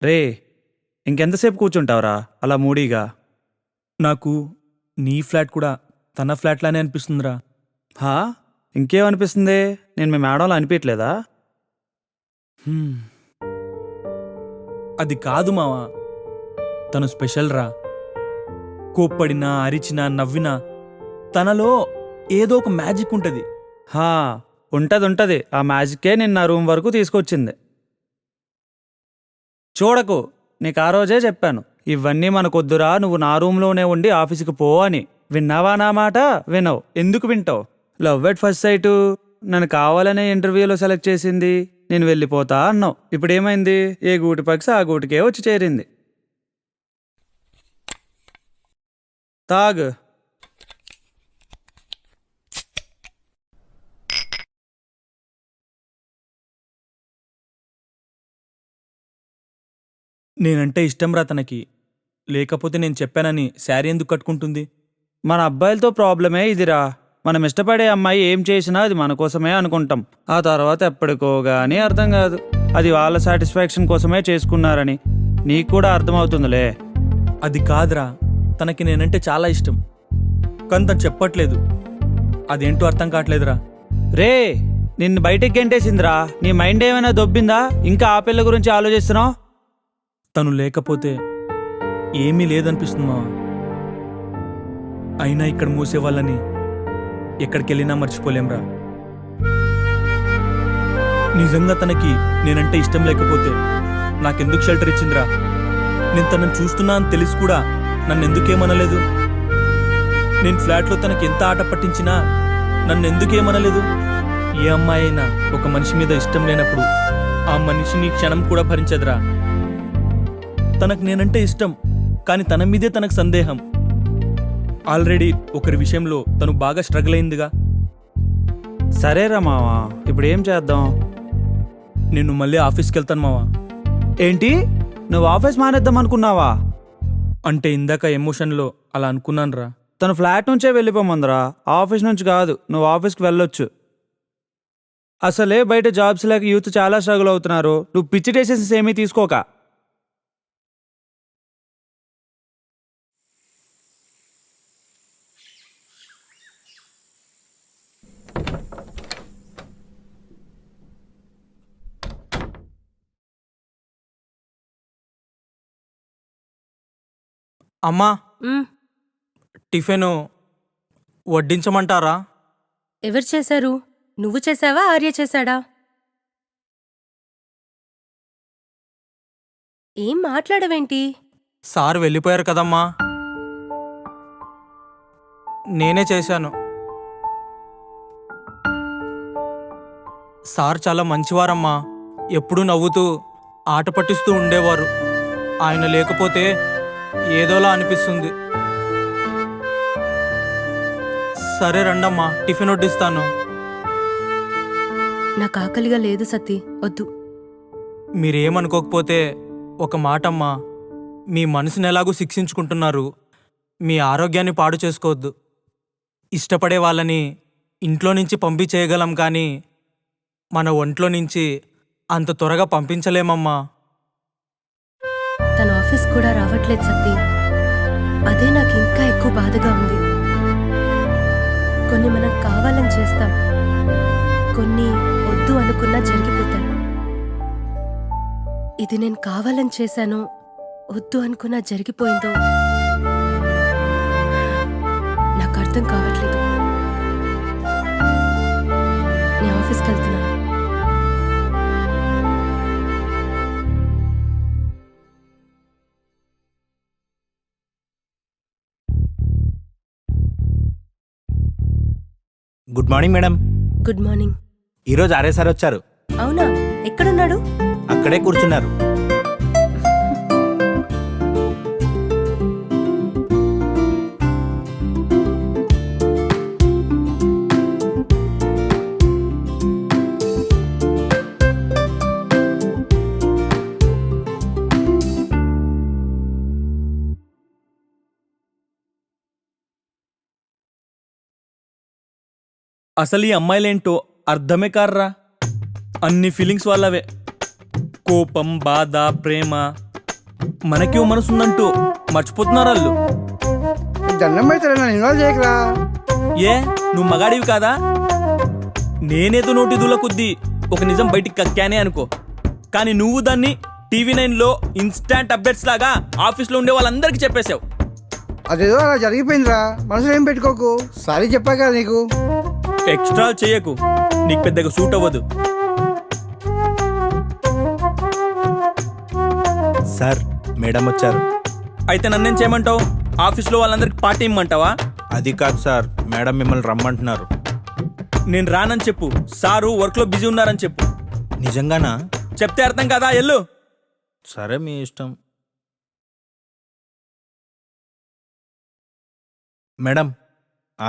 రే, ఇంకెంతసేపు కూర్చుంటావురా అలా మూడీగా? నాకు నీ ఫ్లాట్ కూడా తన ఫ్లాట్లానే అనిపిస్తుందిరా. హా, ఇంకేమనిపిస్తుంది? నేను మీ మేడంలో అనిపించలేదా? అది కాదు మావా, తను స్పెషల్ రా. కోప్పడినా, అరిచినా, నవ్వినా తనలో ఏదో ఒక మ్యాజిక్ ఉంటుంది. హా, ఉంటది. ఆ మ్యాజిక్కే నిన్న నా రూమ్ వరకు తీసుకొచ్చింది. చూడకు, నీకు ఆ రోజే చెప్పాను, ఇవన్నీ మనకొద్దురా, నువ్వు నా రూమ్లోనే ఉండి ఆఫీస్కి పో అని. విన్నావా నా మాట? వినవు. ఎందుకు వింటావు? లవ్ ఎట్ ఫస్ట్ సైట్ నన్ను కావాలనే ఇంటర్వ్యూలో సెలెక్ట్ చేసింది, నేను వెళ్ళిపోతా అన్నావు. ఇప్పుడు ఏమైంది? ఏ గూటి పక్షి ఆ గూటికే వచ్చి చేరింది. తాగు. నేనంటే ఇష్టం రా తనకి. లేకపోతే నేను చెప్పానని శారీ ఎందుకు కట్టుకుంటుంది? మన అబ్బాయిలతో ప్రాబ్లమే ఇదిరా. మనం ఇష్టపడే అమ్మాయి ఏం చేసినా అది మన కోసమే అనుకుంటాం. ఆ తర్వాత ఎప్పటికో గానీ అర్థం కాదు. అది వాళ్ళ సాటిస్ఫాక్షన్ కోసమే చేసుకున్నారని నీకు కూడా అర్థమవుతుందిలే. అది కాదురా, తనకి నేనంటే చాలా ఇష్టం, కానీ తను చెప్పట్లేదు. అదేంటో అర్థం కావట్లేదురా. రే, నిన్ను బయటికి గెంటేసిందిరా. నీ మైండ్ ఏమైనా దొబ్బిందా? ఇంకా ఆ పిల్ల గురించి ఆలోచిస్తున్నావు? తను లేకపోతే ఏమీ లేదనిపిస్తుంది మావా. అయినా ఇక్కడ మూసేవాళ్ళని ఎక్కడికెళ్ళినా మర్చిపోలేంరా. నిజంగా తనకి నేనంటే ఇష్టం లేకపోతే నాకెందుకు షెల్టర్ ఇచ్చిందిరా? నేను తనను చూస్తున్నా అని తెలిసి కూడా నన్ను ఎందుకేమనలేదు? నేను ఫ్లాట్లో తనకి ఎంత ఆట పట్టించినా నన్ను ఎందుకేమనలేదు? ఏ అమ్మాయి అయినా ఒక మనిషి మీద ఇష్టం లేనప్పుడు ఆ మనిషిని క్షణం కూడా భరించదురా. తనకు నేనంటే ఇష్టం, కానీ తన మీదే తనకు సందేహం. ఆల్రెడీ ఒకరి విషయంలో తను బాగా స్ట్రగుల్ అయిందిగా. సరేరా మావా, ఇప్పుడు ఏం చేద్దాం? నేను మళ్ళీ ఆఫీస్కి వెళ్తాను మావా. ఏంటి, నువ్వు ఆఫీస్ మానేద్దాం అనుకున్నావా? అంటే ఇందాక ఎమోషన్లో అలా అనుకున్నాను రా. తను ఫ్లాట్ నుంచే వెళ్ళిపోమందిరా, ఆఫీస్ నుంచి కాదు. నువ్వు ఆఫీస్కి వెళ్ళొచ్చు. అసలే బయట జాబ్స్ లేక యూత్ చాలా స్ట్రగుల్ అవుతున్నారు. నువ్వు పిచ్చి డెసిషన్స్ ఏమీ తీసుకోక. అమ్మా, మ్, టిఫిన్ వడ్డించమంటారా? ఎవరు చేశారు? నువ్వు చేశావా, ఆర్య చేశాడా? ఏం మాట్లాడవేంటి? సార్ వెళ్ళిపోయారు కదమ్మా. నేనే చేశాను. సార్ చాలా మంచివారమ్మా. ఎప్పుడూ నవ్వుతూ ఆట పట్టిస్తూ ఉండేవారు. ఆయన లేకపోతే ఏదోలా అనిపిస్తుంది. సరే రండమ్మా, టిఫిన్ వడ్డిస్తాను. నాకు ఆకలిగా లేదు సతీ, వద్దు. మీరేమనుకోకపోతే ఒక మాటమ్మా, మీ మనసుని ఎలాగూ శిక్షించుకుంటున్నారు. మీ ఆరోగ్యాన్ని పాడు చేసుకోవద్దు. ఇష్టపడే వాళ్ళని ఇంట్లో నుంచి పంపించేయగలం, కానీ మన ఒంట్లో నుంచి అంత త్వరగా పంపించలేమమ్మా. తన ఆఫీస్ కూడా రావట్లేదు సతీ. అదే నాకు ఇంకా ఎక్కువ బాధగా ఉంది. కొన్ని మనం కావాలని చేస్తాం, కొన్ని వద్దు అనుకున్నా జరిగిపోతాయి. ఇది నేను కావాలని చేశానో వద్దు అనుకున్నా జరిగిపోయిందో నాకు అర్థం కావట్లేదు. నేను ఆఫీస్కి వెళ్తున్నాను. Good morning madam. Good morning. ఈరోజు ఆర్ఏ సార్ వచ్చారు. అవునా? ఎక్కడున్నాడు? అక్కడే కూర్చున్నారు. అసలు ఈ అమ్మాయిలేంటో అర్థమే కార్రా. అన్ని ఫీలింగ్స్ వాళ్ళవే. కోపం, బాధ, ప్రేమ. మనకి ఓ మనసు ఉందంటూ మర్చిపోతున్నారు వాళ్ళు. దండం పెడతారా, నన్ను ఇన్వాల్వ్ చేయకరా. ఏ నువ్వు మగాడివి కాదా? నేనేదో నోటి దూల కొద్దీ ఒక నిజం బయటికి కక్కానే అనుకో, కానీ నువ్వు దాన్ని TV9లో ఇన్స్టాంట్ అప్డేట్స్ లాగా ఆఫీస్లో ఉండే వాళ్ళందరికీ చెప్పేశావు. అదేదో అలా జరిగిపోయిందిరా, మనసులో ఏం పెట్టుకోకు. సారీ చెప్పా కదా నీకు. ఎక్స్ట్రా చేయకు, నీకు పెద్దగా సూట్ అవ్వదు. సార్, మేడం వచ్చారు. అయితే నన్నేం చేయమంటావు? ఆఫీస్లో వాళ్ళందరికి పార్టీ ఇమ్మంటావా? అది కాదు సార్, మేడం మిమ్మల్ని రమ్మంటున్నారు. నేను రానని చెప్పు. సారు వర్క్లో బిజీ ఉన్నారని చెప్పు. నిజంగానా? చెప్తే అర్థం కదా, ఎల్లు. సరే, మీ ఇష్టం. మేడం,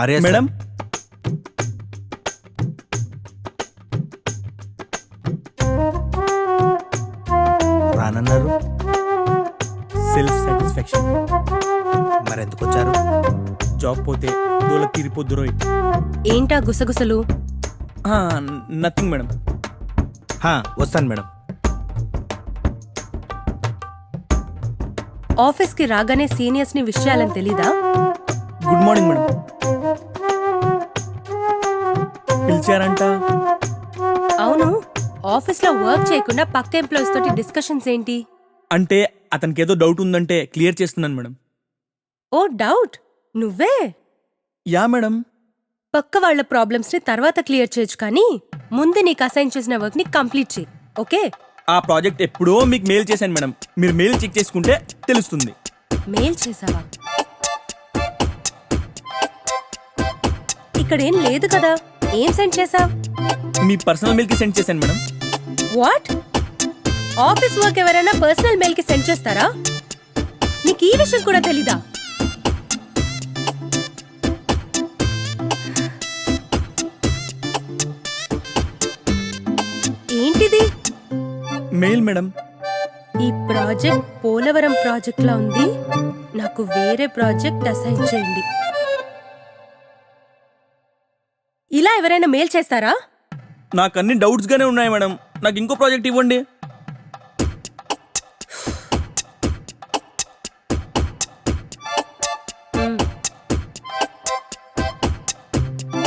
ఆర్య మేడం, రానన్నారు. Self satisfaction. మరెందుకు వచ్చారు? జాబ్ పోతే దూల తీరిపోద్దు రోయ్. ఏంటా గుసగుసలు? Nothing madam. వస్తాను మేడం. ఆఫీస్కి రాగానే సీనియర్స్ని విషయాలని తెలీదా? Good morning madam. పిలిచారంట? అవును, ఆఫీస్లో వర్క్ చేయకుండా పక్క ఎంప్లాయీస్ తోటి డిస్కషన్స్ ఏంటి? అంటే అతనికి ఏదో డౌట్ ఉందంటే క్లియర్ చేస్తున్నాను మేడం. ఓ డౌట్, నువ్వే? Yeah madam. పక్క వాళ్ళ ప్రాబ్లమ్స్ ని తర్వాత క్లియర్ చేయొచ్చు, కానీ ముందు నీకు అసైన్ చేసిన వర్క్ ని కంప్లీట్ చేయి. ఓకే? ఆ ప్రాజెక్ట్ ఎప్పుడో మీకు మెయిల్ చేశాను మేడం. మీరు మెయిల్ చెక్ చేసుకుంటే తెలుస్తుంది. మెయిల్ చేసావా? ఇక్కడేం లేదు కదా, ఏం సెండ్ చేసావ్? మీ పర్సనల్ మెయిల్ కి సెండ్ చేశాను మేడం. వాట్? ఆఫీస్ వర్క్ ఎవరైనా పర్సనల్ మెయిల్ కి సెండ్ చేస్తారా? నీకు ఈ విషయం కూడా తెలీదా? ఏంటిది? Mail madam. ఈ ప్రాజెక్ట్ పోలవరం ప్రాజెక్ట్ లా ఉంది. నాకు వేరే ప్రాజెక్ట్ అసైన్ చేయండి. ఇలా ఎవరైనా మెయిల్ చేస్తారా? నాకు అన్ని డౌట్స్ గానే ఉన్నాయి మేడం. నాకు ఇంకో ప్రాజెక్ట్ ఇవ్వండి.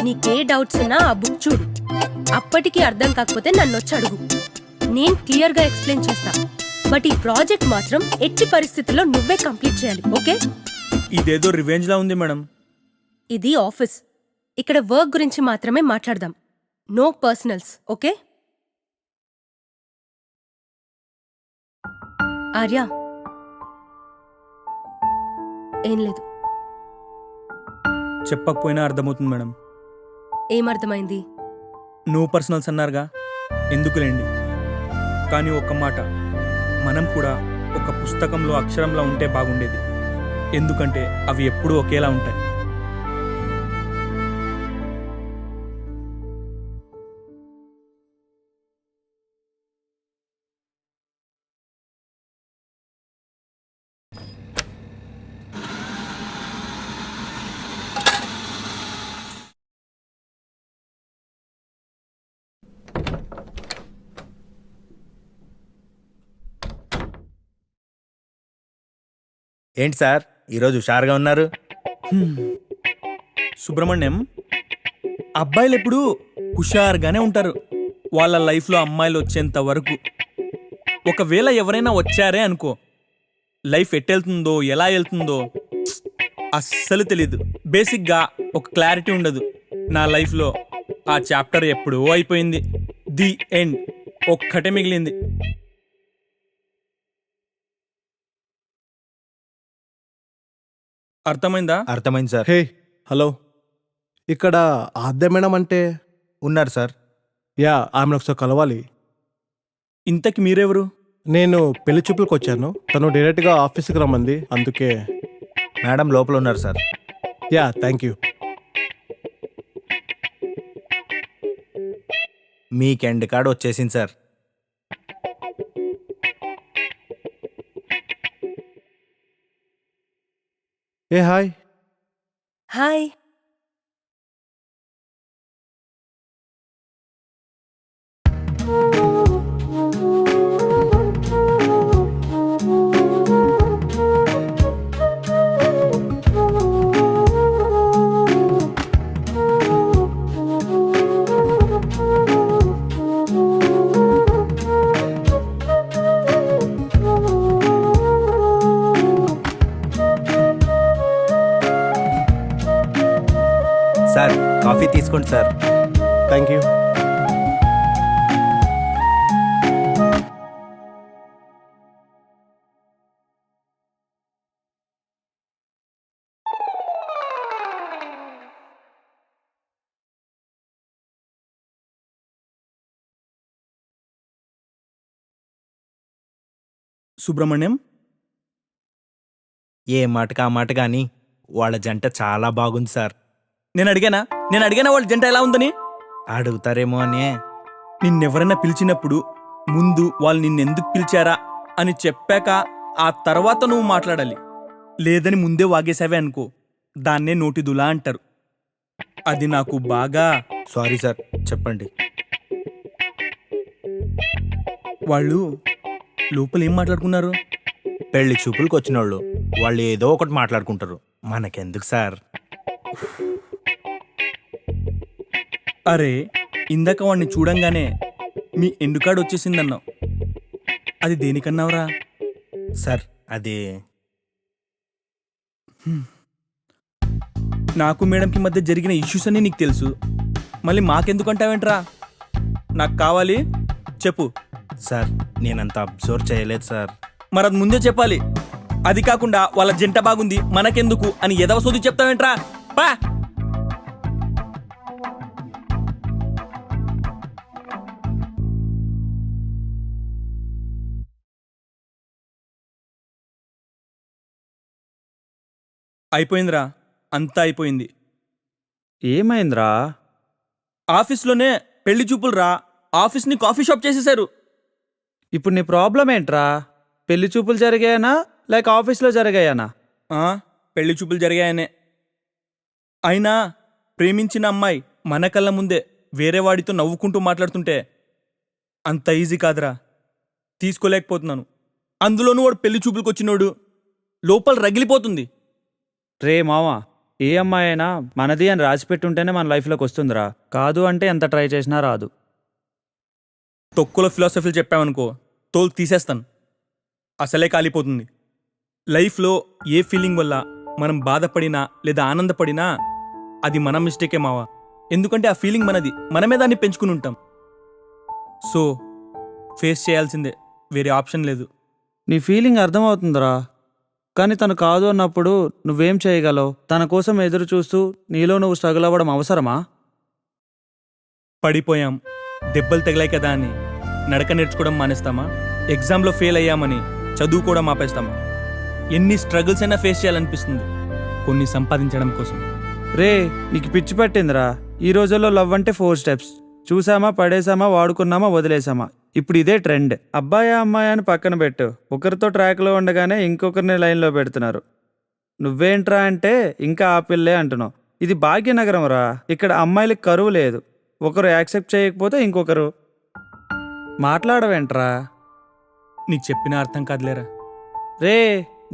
నీకే డౌట్స్ ఉన్నా ఆ బుక్ చూడు. అప్పటికీ అర్థం కాకపోతే నన్ను వచ్చి అడుగు. నేను క్లియర్ గా ఎక్స్ప్లెయిన్ చేస్తా. బట్ ఈ ప్రాజెక్ట్ మాత్రం ఎట్టి పరిస్థితుల్లో నువ్వే కంప్లీట్ చేయాలి. ఓకే? ఇదేదో రివెంజ్ లా ఉంది మేడం. ఇది ఆఫీస్. ఇక్కడ వర్క్ గురించి మాత్రమే మాట్లాడదాం. No personals. ఓకే? ఆర్య, ఏం లేదు. చెప్పకపోయినా అర్థమవుతుంది మేడం. ఏమర్థమైంది? నో పర్సనల్స్ అన్నారుగా, ఎందుకులేండి. కానీ ఒక్క మాట, మనం కూడా ఒక పుస్తకంలో అక్షరంలా ఉంటే బాగుండేది. ఎందుకంటే అవి ఎప్పుడూ ఒకేలా ఉంటాయి. ఏంటి సార్ ఈరోజు హుషారుగా ఉన్నారు? సుబ్రహ్మణ్యం, అబ్బాయిలు ఎప్పుడు హుషారుగానే ఉంటారు వాళ్ళ లైఫ్లో అమ్మాయిలు వచ్చేంత వరకు. ఒకవేళ ఎవరైనా వచ్చారే అనుకో, లైఫ్ ఎట్టెళ్తుందో ఎలా వెళ్తుందో అస్సలు తెలీదు. బేసిక్గా ఒక క్లారిటీ ఉండదు. నా లైఫ్లో ఆ చాప్టర్ ఎప్పుడో అయిపోయింది. ది ఎండ్ ఒక్కటే మిగిలింది. అర్థమైందా? అర్థమైంది సార్. హే హలో, ఇక్కడ ఆద్య మేడం అంటే? ఉన్నారు సార్. యా, ఆమెను ఒకసారి కలవాలి. ఇంతకి మీరెవరు? నేను పెళ్లి చూపులకు వచ్చాను, తను డైరెక్ట్గా ఆఫీస్కి రమ్మంది, అందుకే. మేడం లోపల ఉన్నారు సార్. Yeah, thank you. మీకు ఎండ్ కార్డ్ వచ్చేసింది సార్. ఏ హాయ్. హాయ్. సార్ కాఫీ తీసుకోండి సార్. Thank you. సుబ్రహ్మణ్యం, ఏ మాటకి ఆ మాట కానీ వాళ్ళ జంట చాలా బాగుంది సార్. నేను అడిగానా వాళ్ళ జంట ఎలా ఉందని? అడుగుతారేమో అని. నిన్నెవరైనా పిలిచినప్పుడు ముందు వాళ్ళు నిన్నెందుకు పిలిచారా అని చెప్పాక ఆ తర్వాత నువ్వు మాట్లాడాలి. లేదని ముందే వాగేశావే అనుకో, దాన్నే నోటిదులా అంటారు. అది నాకు బాగా. సారీ సార్, చెప్పండి. వాళ్ళు లోపల ఏం మాట్లాడుకున్నారు? పెళ్లి చూపులకు వచ్చిన వాళ్ళు ఏదో ఒకటి మాట్లాడుకుంటారు, మనకెందుకు సార్? అరే, ఇందాక వాడిని చూడంగానే మీ ఎండుకాడు వచ్చేసిందన్నావు, అది దేనికన్నావురా? సార్ అది నాకు మేడంకి మధ్య జరిగిన ఇష్యూస్ అన్నీ నీకు తెలుసు, మళ్ళీ మాకెందుకంటావేంట్రా? నాకు కావాలి, చెప్పు. సార్ నేనంత అబ్జర్వ్ చేయలేదు సార్. మరి అది ముందే చెప్పాలి. అది కాకుండా వాళ్ళ జంట బాగుంది మనకెందుకు అని ఎదవ సోది చెప్తావేంట్రా? పా. అయిపోయిందిరా, అంతా అయిపోయింది. ఏమైందిరా? ఆఫీస్లోనే పెళ్లి చూపులు రా, ఆఫీస్ని కాఫీ షాప్ చేసేశారు. ఇప్పుడు నీ ప్రాబ్లం ఏంట్రా? పెళ్లి చూపులు జరిగాయనా లేక ఆఫీస్లో జరిగాయనా? పెళ్లి చూపులు జరిగాయనే. అయినా ప్రేమించిన అమ్మాయి మన కళ్ళ ముందే వేరే వాడితో నవ్వుకుంటూ మాట్లాడుతుంటే అంత ఈజీ కాదురా, తీసుకోలేకపోతున్నాను. అందులోనూ వాడు పెళ్లి చూపులకు వచ్చినోడు, లోపల రగిలిపోతుంది. రే మావా, ఏ అమ్మాయి అయినా మనది అని రాసిపెట్టుంటేనే మన లైఫ్లోకి వస్తుందిరా, కాదు అంటే ఎంత ట్రై చేసినా రాదు. తొక్కులో ఫిలాసఫీలు చెప్పామనుకో, తోలు తీసేస్తాను, అసలే కాలిపోతుంది. లైఫ్లో ఏ ఫీలింగ్ వల్ల మనం బాధపడినా లేదా ఆనందపడినా అది మన మిస్టేకే మావా. ఎందుకంటే ఆ ఫీలింగ్ మనది, మనమే దాన్ని పెంచుకుని ఉంటాం. సో ఫేస్ చేయాల్సిందే, వేరే ఆప్షన్ లేదు. నీ ఫీలింగ్ అర్థమవుతుందిరా, కానీ తను కాదు అన్నప్పుడు నువ్వేం చేయగలవు? తన కోసం ఎదురు చూస్తూ నీలో నువ్వు స్ట్రగుల్ అవ్వడం అవసరమా? పడిపోయాం, దెబ్బలు తగిలాయి కదా అని నడక నేర్చుకోవడం మానేస్తామా? ఎగ్జామ్లో ఫెయిల్ అయ్యామని చదువుకోవడం ఆపేస్తామా? ఎన్ని స్ట్రగుల్స్ అయినా ఫేస్ చేయాలనిపిస్తుంది కొన్ని సంపాదించడం కోసం. రే, నీకు పిచ్చి పట్టిందిరా. ఈ రోజుల్లో లవ్ అంటే 4 స్టెప్స్. చూసామా, పడేసామా, వాడుకున్నామా, వదిలేసామా. ఇప్పుడు ఇదే ట్రెండ్. అబ్బాయా అమ్మాయి అని పక్కన పెట్టు, ఒకరితో ట్రాక్లో ఉండగానే ఇంకొకరిని లైన్లో పెడుతున్నారు. నువ్వేంట్రా అంటే ఇంకా ఆ పిల్లే అంటున్నావు. ఇది భాగ్యనగరం రా. ఇక్కడ అమ్మాయిలకు కరువు లేదు. ఒకరు యాక్సెప్ట్ చేయకపోతే ఇంకొకరు. మాట్లాడవేంట్రా? నీకు చెప్పినా అర్థం కాదులేరా. రే,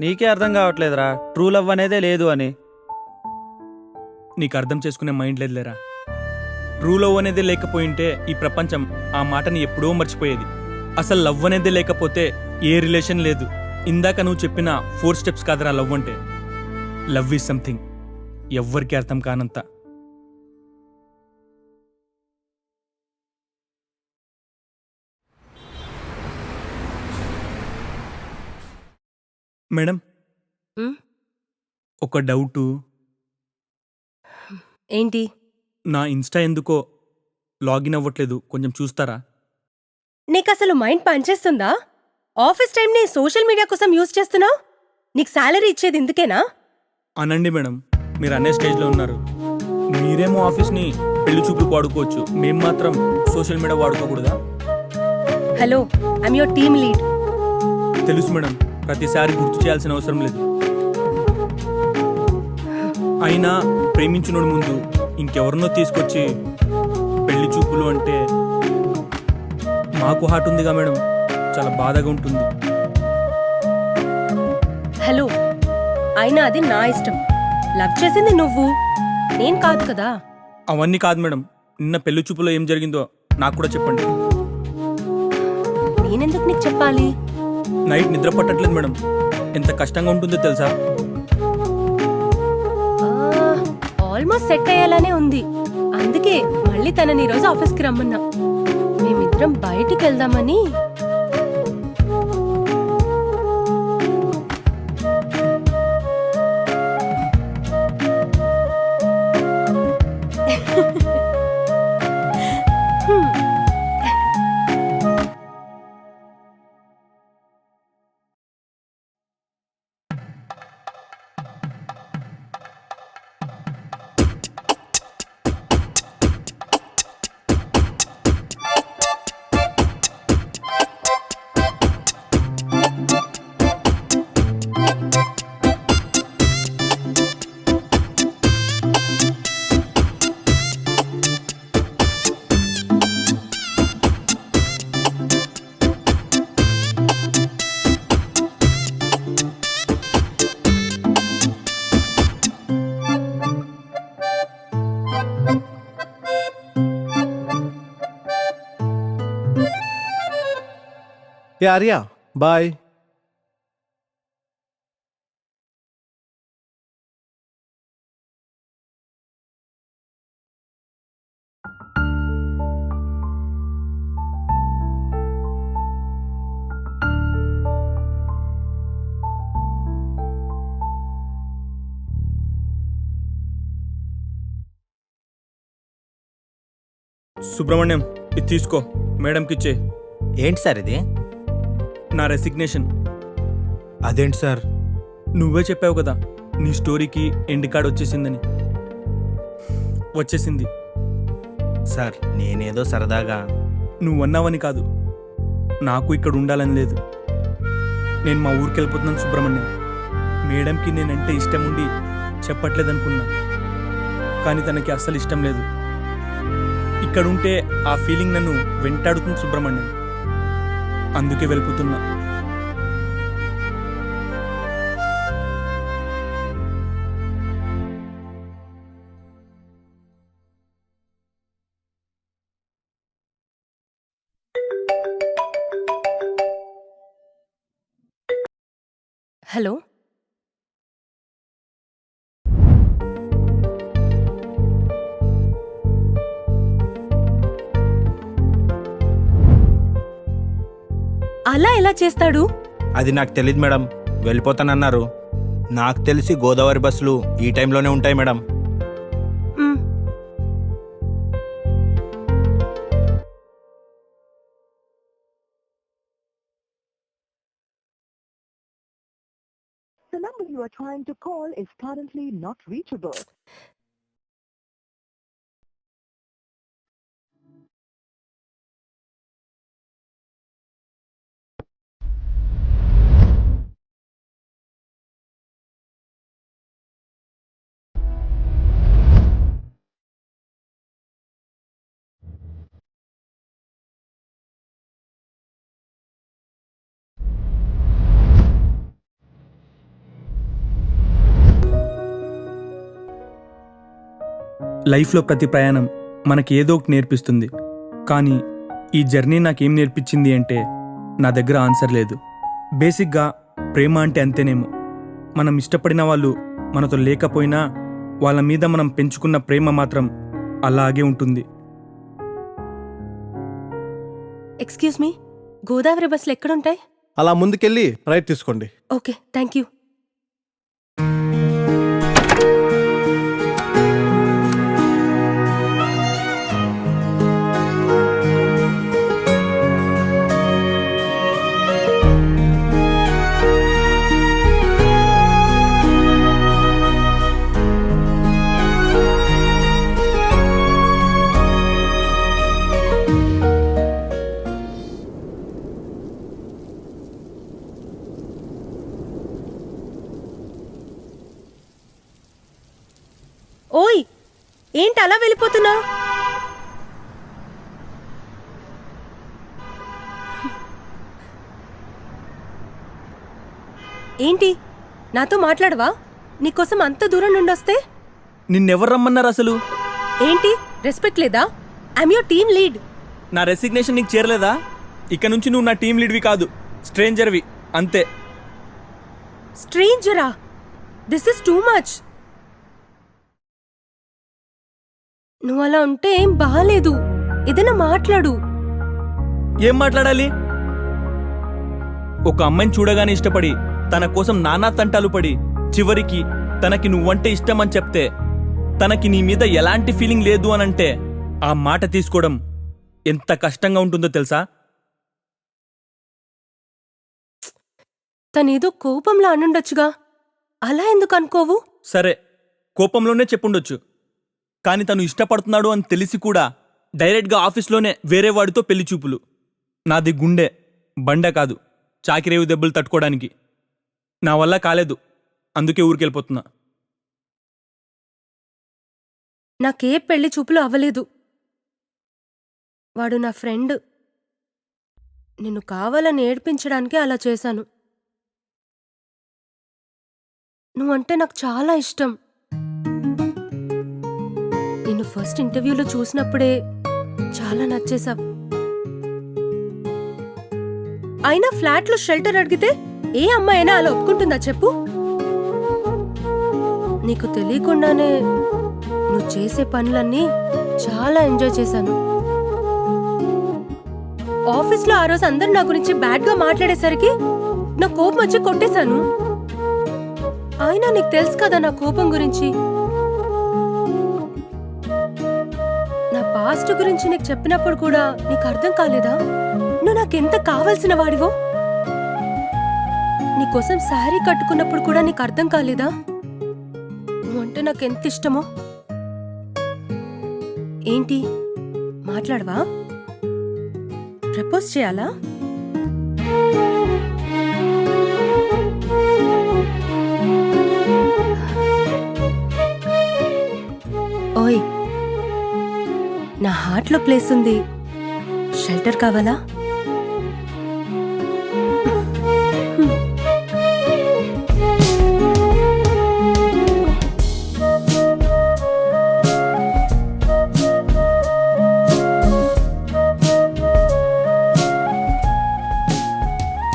నీకే అర్థం కావట్లేదురా ట్రూ లవ్ అనేదే లేదు అని. నీకు అర్థం చేసుకునే మైండ్ లేదులేరా. ట్రూ లవ్ అనేది లేకపోయింటే ఈ ప్రపంచం ఆ మాటని ఎప్పుడో మర్చిపోయేది. అసలు లవ్ అనేది లేకపోతే ఏ రిలేషన్ లేదు. ఇందాక నువ్వు చెప్పిన 4 స్టెప్స్ కాదురా లవ్ అంటే. లవ్ ఈజ్ సంథింగ్ ఎవ్వరికి అర్థం కానంత. మేడం, ఉమ్, ఒక డౌటు. ఏంటి? నా ఇన్స్టా ఎందుకో లాగిన్ అవ్వట్లేదు, కొంచెం చూస్తారా? నీకు అసలు మైండ్ పనిచేస్తుందా? ఆఫీస్ టైంని సోషల్ మీడియా కోసం యూజ్ చేస్తున్నావు. నీకు శాలరీ ఇచ్చేది ఇందుకేనా? అనండి మేడం, మీరు అనే స్టేజ్లో ఉన్నారు. మీరేమో ఆఫీస్ని పెళ్లి చూపులకు వాడుకోవచ్చు, మేము మాత్రం సోషల్ మీడియా వాడుకోకూడదా? Hello, I'm your team lead. తెలుసు మేడం, ప్రతిసారి గుర్తు చేయాల్సిన అవసరం లేదు. అయినా ప్రేమించినోడు ముందు ఇంకెవరినో తీసుకొచ్చి పెళ్లి చూపులు అంటే మాకు హార్ట్ ఉందిగా మేడం, చాలా బాధగా ఉంటుంది. హలో, అయినా అది నా ఇష్టం. లవ్ చేసింది నువ్వు, నేను కాదు కదా. అవన్నీ కాదు మేడం, నిన్న పెళ్లి చూపులో ఏం జరిగిందో నాకు కూడా చెప్పండి. నేనెందుకు నీకు చెప్పాలి? నైట్ నిద్ర పట్టట్లేదు మేడం, ఎంత కష్టంగా ఉంటుందో తెలుసా? ఆల్మోస్ట్ సెట్ అయ్యేలానే ఉంది. అందుకే మళ్ళీ తనని ఈరోజు ఆఫీస్కి రమ్మన్నా. మేమిద్దరం బయటికి వెళ్దామని. ఏ ఆర్యా, బాయ్. సుబ్రహ్మణ్యం, ఇది తీసుకో, మేడంకి ఇచ్చే. ఏంటి సార్ ఇది? నా రెసిగ్నేషన్. అదేంటి సార్? నువ్వే చెప్పావు కదా నీ స్టోరీకి ఎండ్ కార్డ్ వచ్చేసిందని. వచ్చేసింది సార్, నేనేదో సరదాగా. నువ్వన్నావని కాదు, నాకు ఇక్కడ ఉండాలని లేదు. నేను మా ఊరికి వెళ్ళిపోతున్నాను సుబ్రహ్మణ్యం. మేడంకి నేనంటే ఇష్టం ఉండి చెప్పట్లేదనుకున్నా, కానీ తనకి అస్సలు ఇష్టం లేదు. ఇక్కడుంటే ఆ ఫీలింగ్ నన్ను వెంటాడుతుంది సుబ్రహ్మణ్యం. అందుకే వెళ్ళిపోతున్నా. హలో, అలా ఎలా చేస్తాడు? అది నాకు తెలియదు మేడం, వెళ్ళిపోతానన్నారు. నాకు తెలిసి గోదావరి బస్సులు ఈ టైంలోనే ఉంటాయి మేడం. మ్, The number you are trying to call is currently not reachable. లైఫ్లో ప్రతి ప్రయాణం మనకి ఏదో ఒకటి నేర్పిస్తుంది. కానీ ఈ జర్నీ నాకేం నేర్పించింది అంటే నా దగ్గర ఆన్సర్ లేదు. బేసిక్గా ప్రేమ అంటే అంతేనేమో. మనం ఇష్టపడిన వాళ్ళు మనతో లేకపోయినా వాళ్ళ మీద మనం పెంచుకున్న ప్రేమ మాత్రం అలాగే ఉంటుంది. ఎక్స్క్యూజ్ మీ, గోదావరి బస్సులు ఎక్కడుంటాయి? అలా ముందుకెళ్ళి రైట్ తీసుకోండి. Okay, thank you. ఓయ్, ఏంటి అలా వెళ్ళిపోతున్నా? ఏంటి నాతో మాట్లాడవా? నీకోసం అంత దూరం నుండి వస్తే నిన్నెవరు రమ్మన్నారు అసలు? ఏంటి రెస్పెక్ట్ లేదా? I'm your team lead. నా రెసిగ్నేషన్ నీకు చేరలేదా? ఇక నుంచి నువ్వు నా టీం లీడ్వి కాదు, స్ట్రేంజర్వి అంతే. స్ట్రేంజరా? This is too much. నువ్వు అలా ఉంటే ఏం బాగాలేదు. ఏదైనా మాట్లాడు. ఏం మాట్లాడాలి? ఒక అమ్మాయిని చూడగానే ఇష్టపడి తన కోసం నానా తంటాలు పడి చివరికి తనకి నువ్వంటే ఇష్టం అని చెప్తే తనకి నీ మీద ఎలాంటి ఫీలింగ్ లేదు అనంటే ఆ మాట తీసుకోవడం ఎంత కష్టంగా ఉంటుందో తెలుసా? తనేదో కోపంలో అనుండొచ్చుగా, అలా ఎందుకు అనుకోవు? సరే, కోపంలోనే చెప్పుండొచ్చు. కానీ తను ఇష్టపడుతున్నాడు అని తెలిసి కూడా డైరెక్ట్గా ఆఫీస్లోనే వేరే వాడితో పెళ్లి చూపులు. నాది గుండె బండ కాదు చాకిరేవు దెబ్బలు తట్టుకోవడానికి. నా వల్ల కాలేదు, అందుకే ఊరికెళ్ళిపోతున్నా. నాకే పెళ్లి చూపులు అవ్వలేదు. వాడు నా ఫ్రెండ్. నిన్ను కావాలని ఏడ్పించడానికే అలా చేశాను. నువ్వంటే నాకు చాలా ఇష్టం. నిన్ను ఫస్ట్ ఇంటర్వ్యూలో చూసినప్పుడే చాలా నచ్చేశావు. అయినా ఫ్లాట్లో షెల్టర్ అడిగితే ఏ అమ్మాయినా అలా ఒప్పుకుంటుందా చెప్పు? నీకు తెలియకుండానే నువ్వు చేసే పనులన్నీ చాలా ఎంజాయ్ చేశాను. ఆఫీస్లో ఆ రోజు అందరు నా గురించి బ్యాడ్గా మాట్లాడేసరికి నా కోపం వచ్చి కొట్టేశాను. అయినా నీకు తెలుసు కదా నా కోపం గురించి. నా పాస్ట్ గురించి నీకు చెప్పినప్పుడు కూడా నీకు అర్థం కాలేదా? నువ్వు నాకెంత కావాల్సిన వాడివో. నీకోసం శారీ కట్టుకున్నప్పుడు కూడా నీకు అర్థం కాలేదా? నువ్వంటే నాకెంత ఇష్టమో. ఏంటి మాట్లాడవా? ప్రపోజ్ చేయాలా? ఓయ్, నా హార్ట్లో ప్లేస్ ఉంది. షెల్టర్ కావాలా?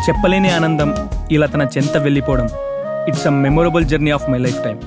చెప్పలేని ఆనందం ఇలా తన చెంత వెళ్ళిపోవడం. It's a memorable journey of my life time.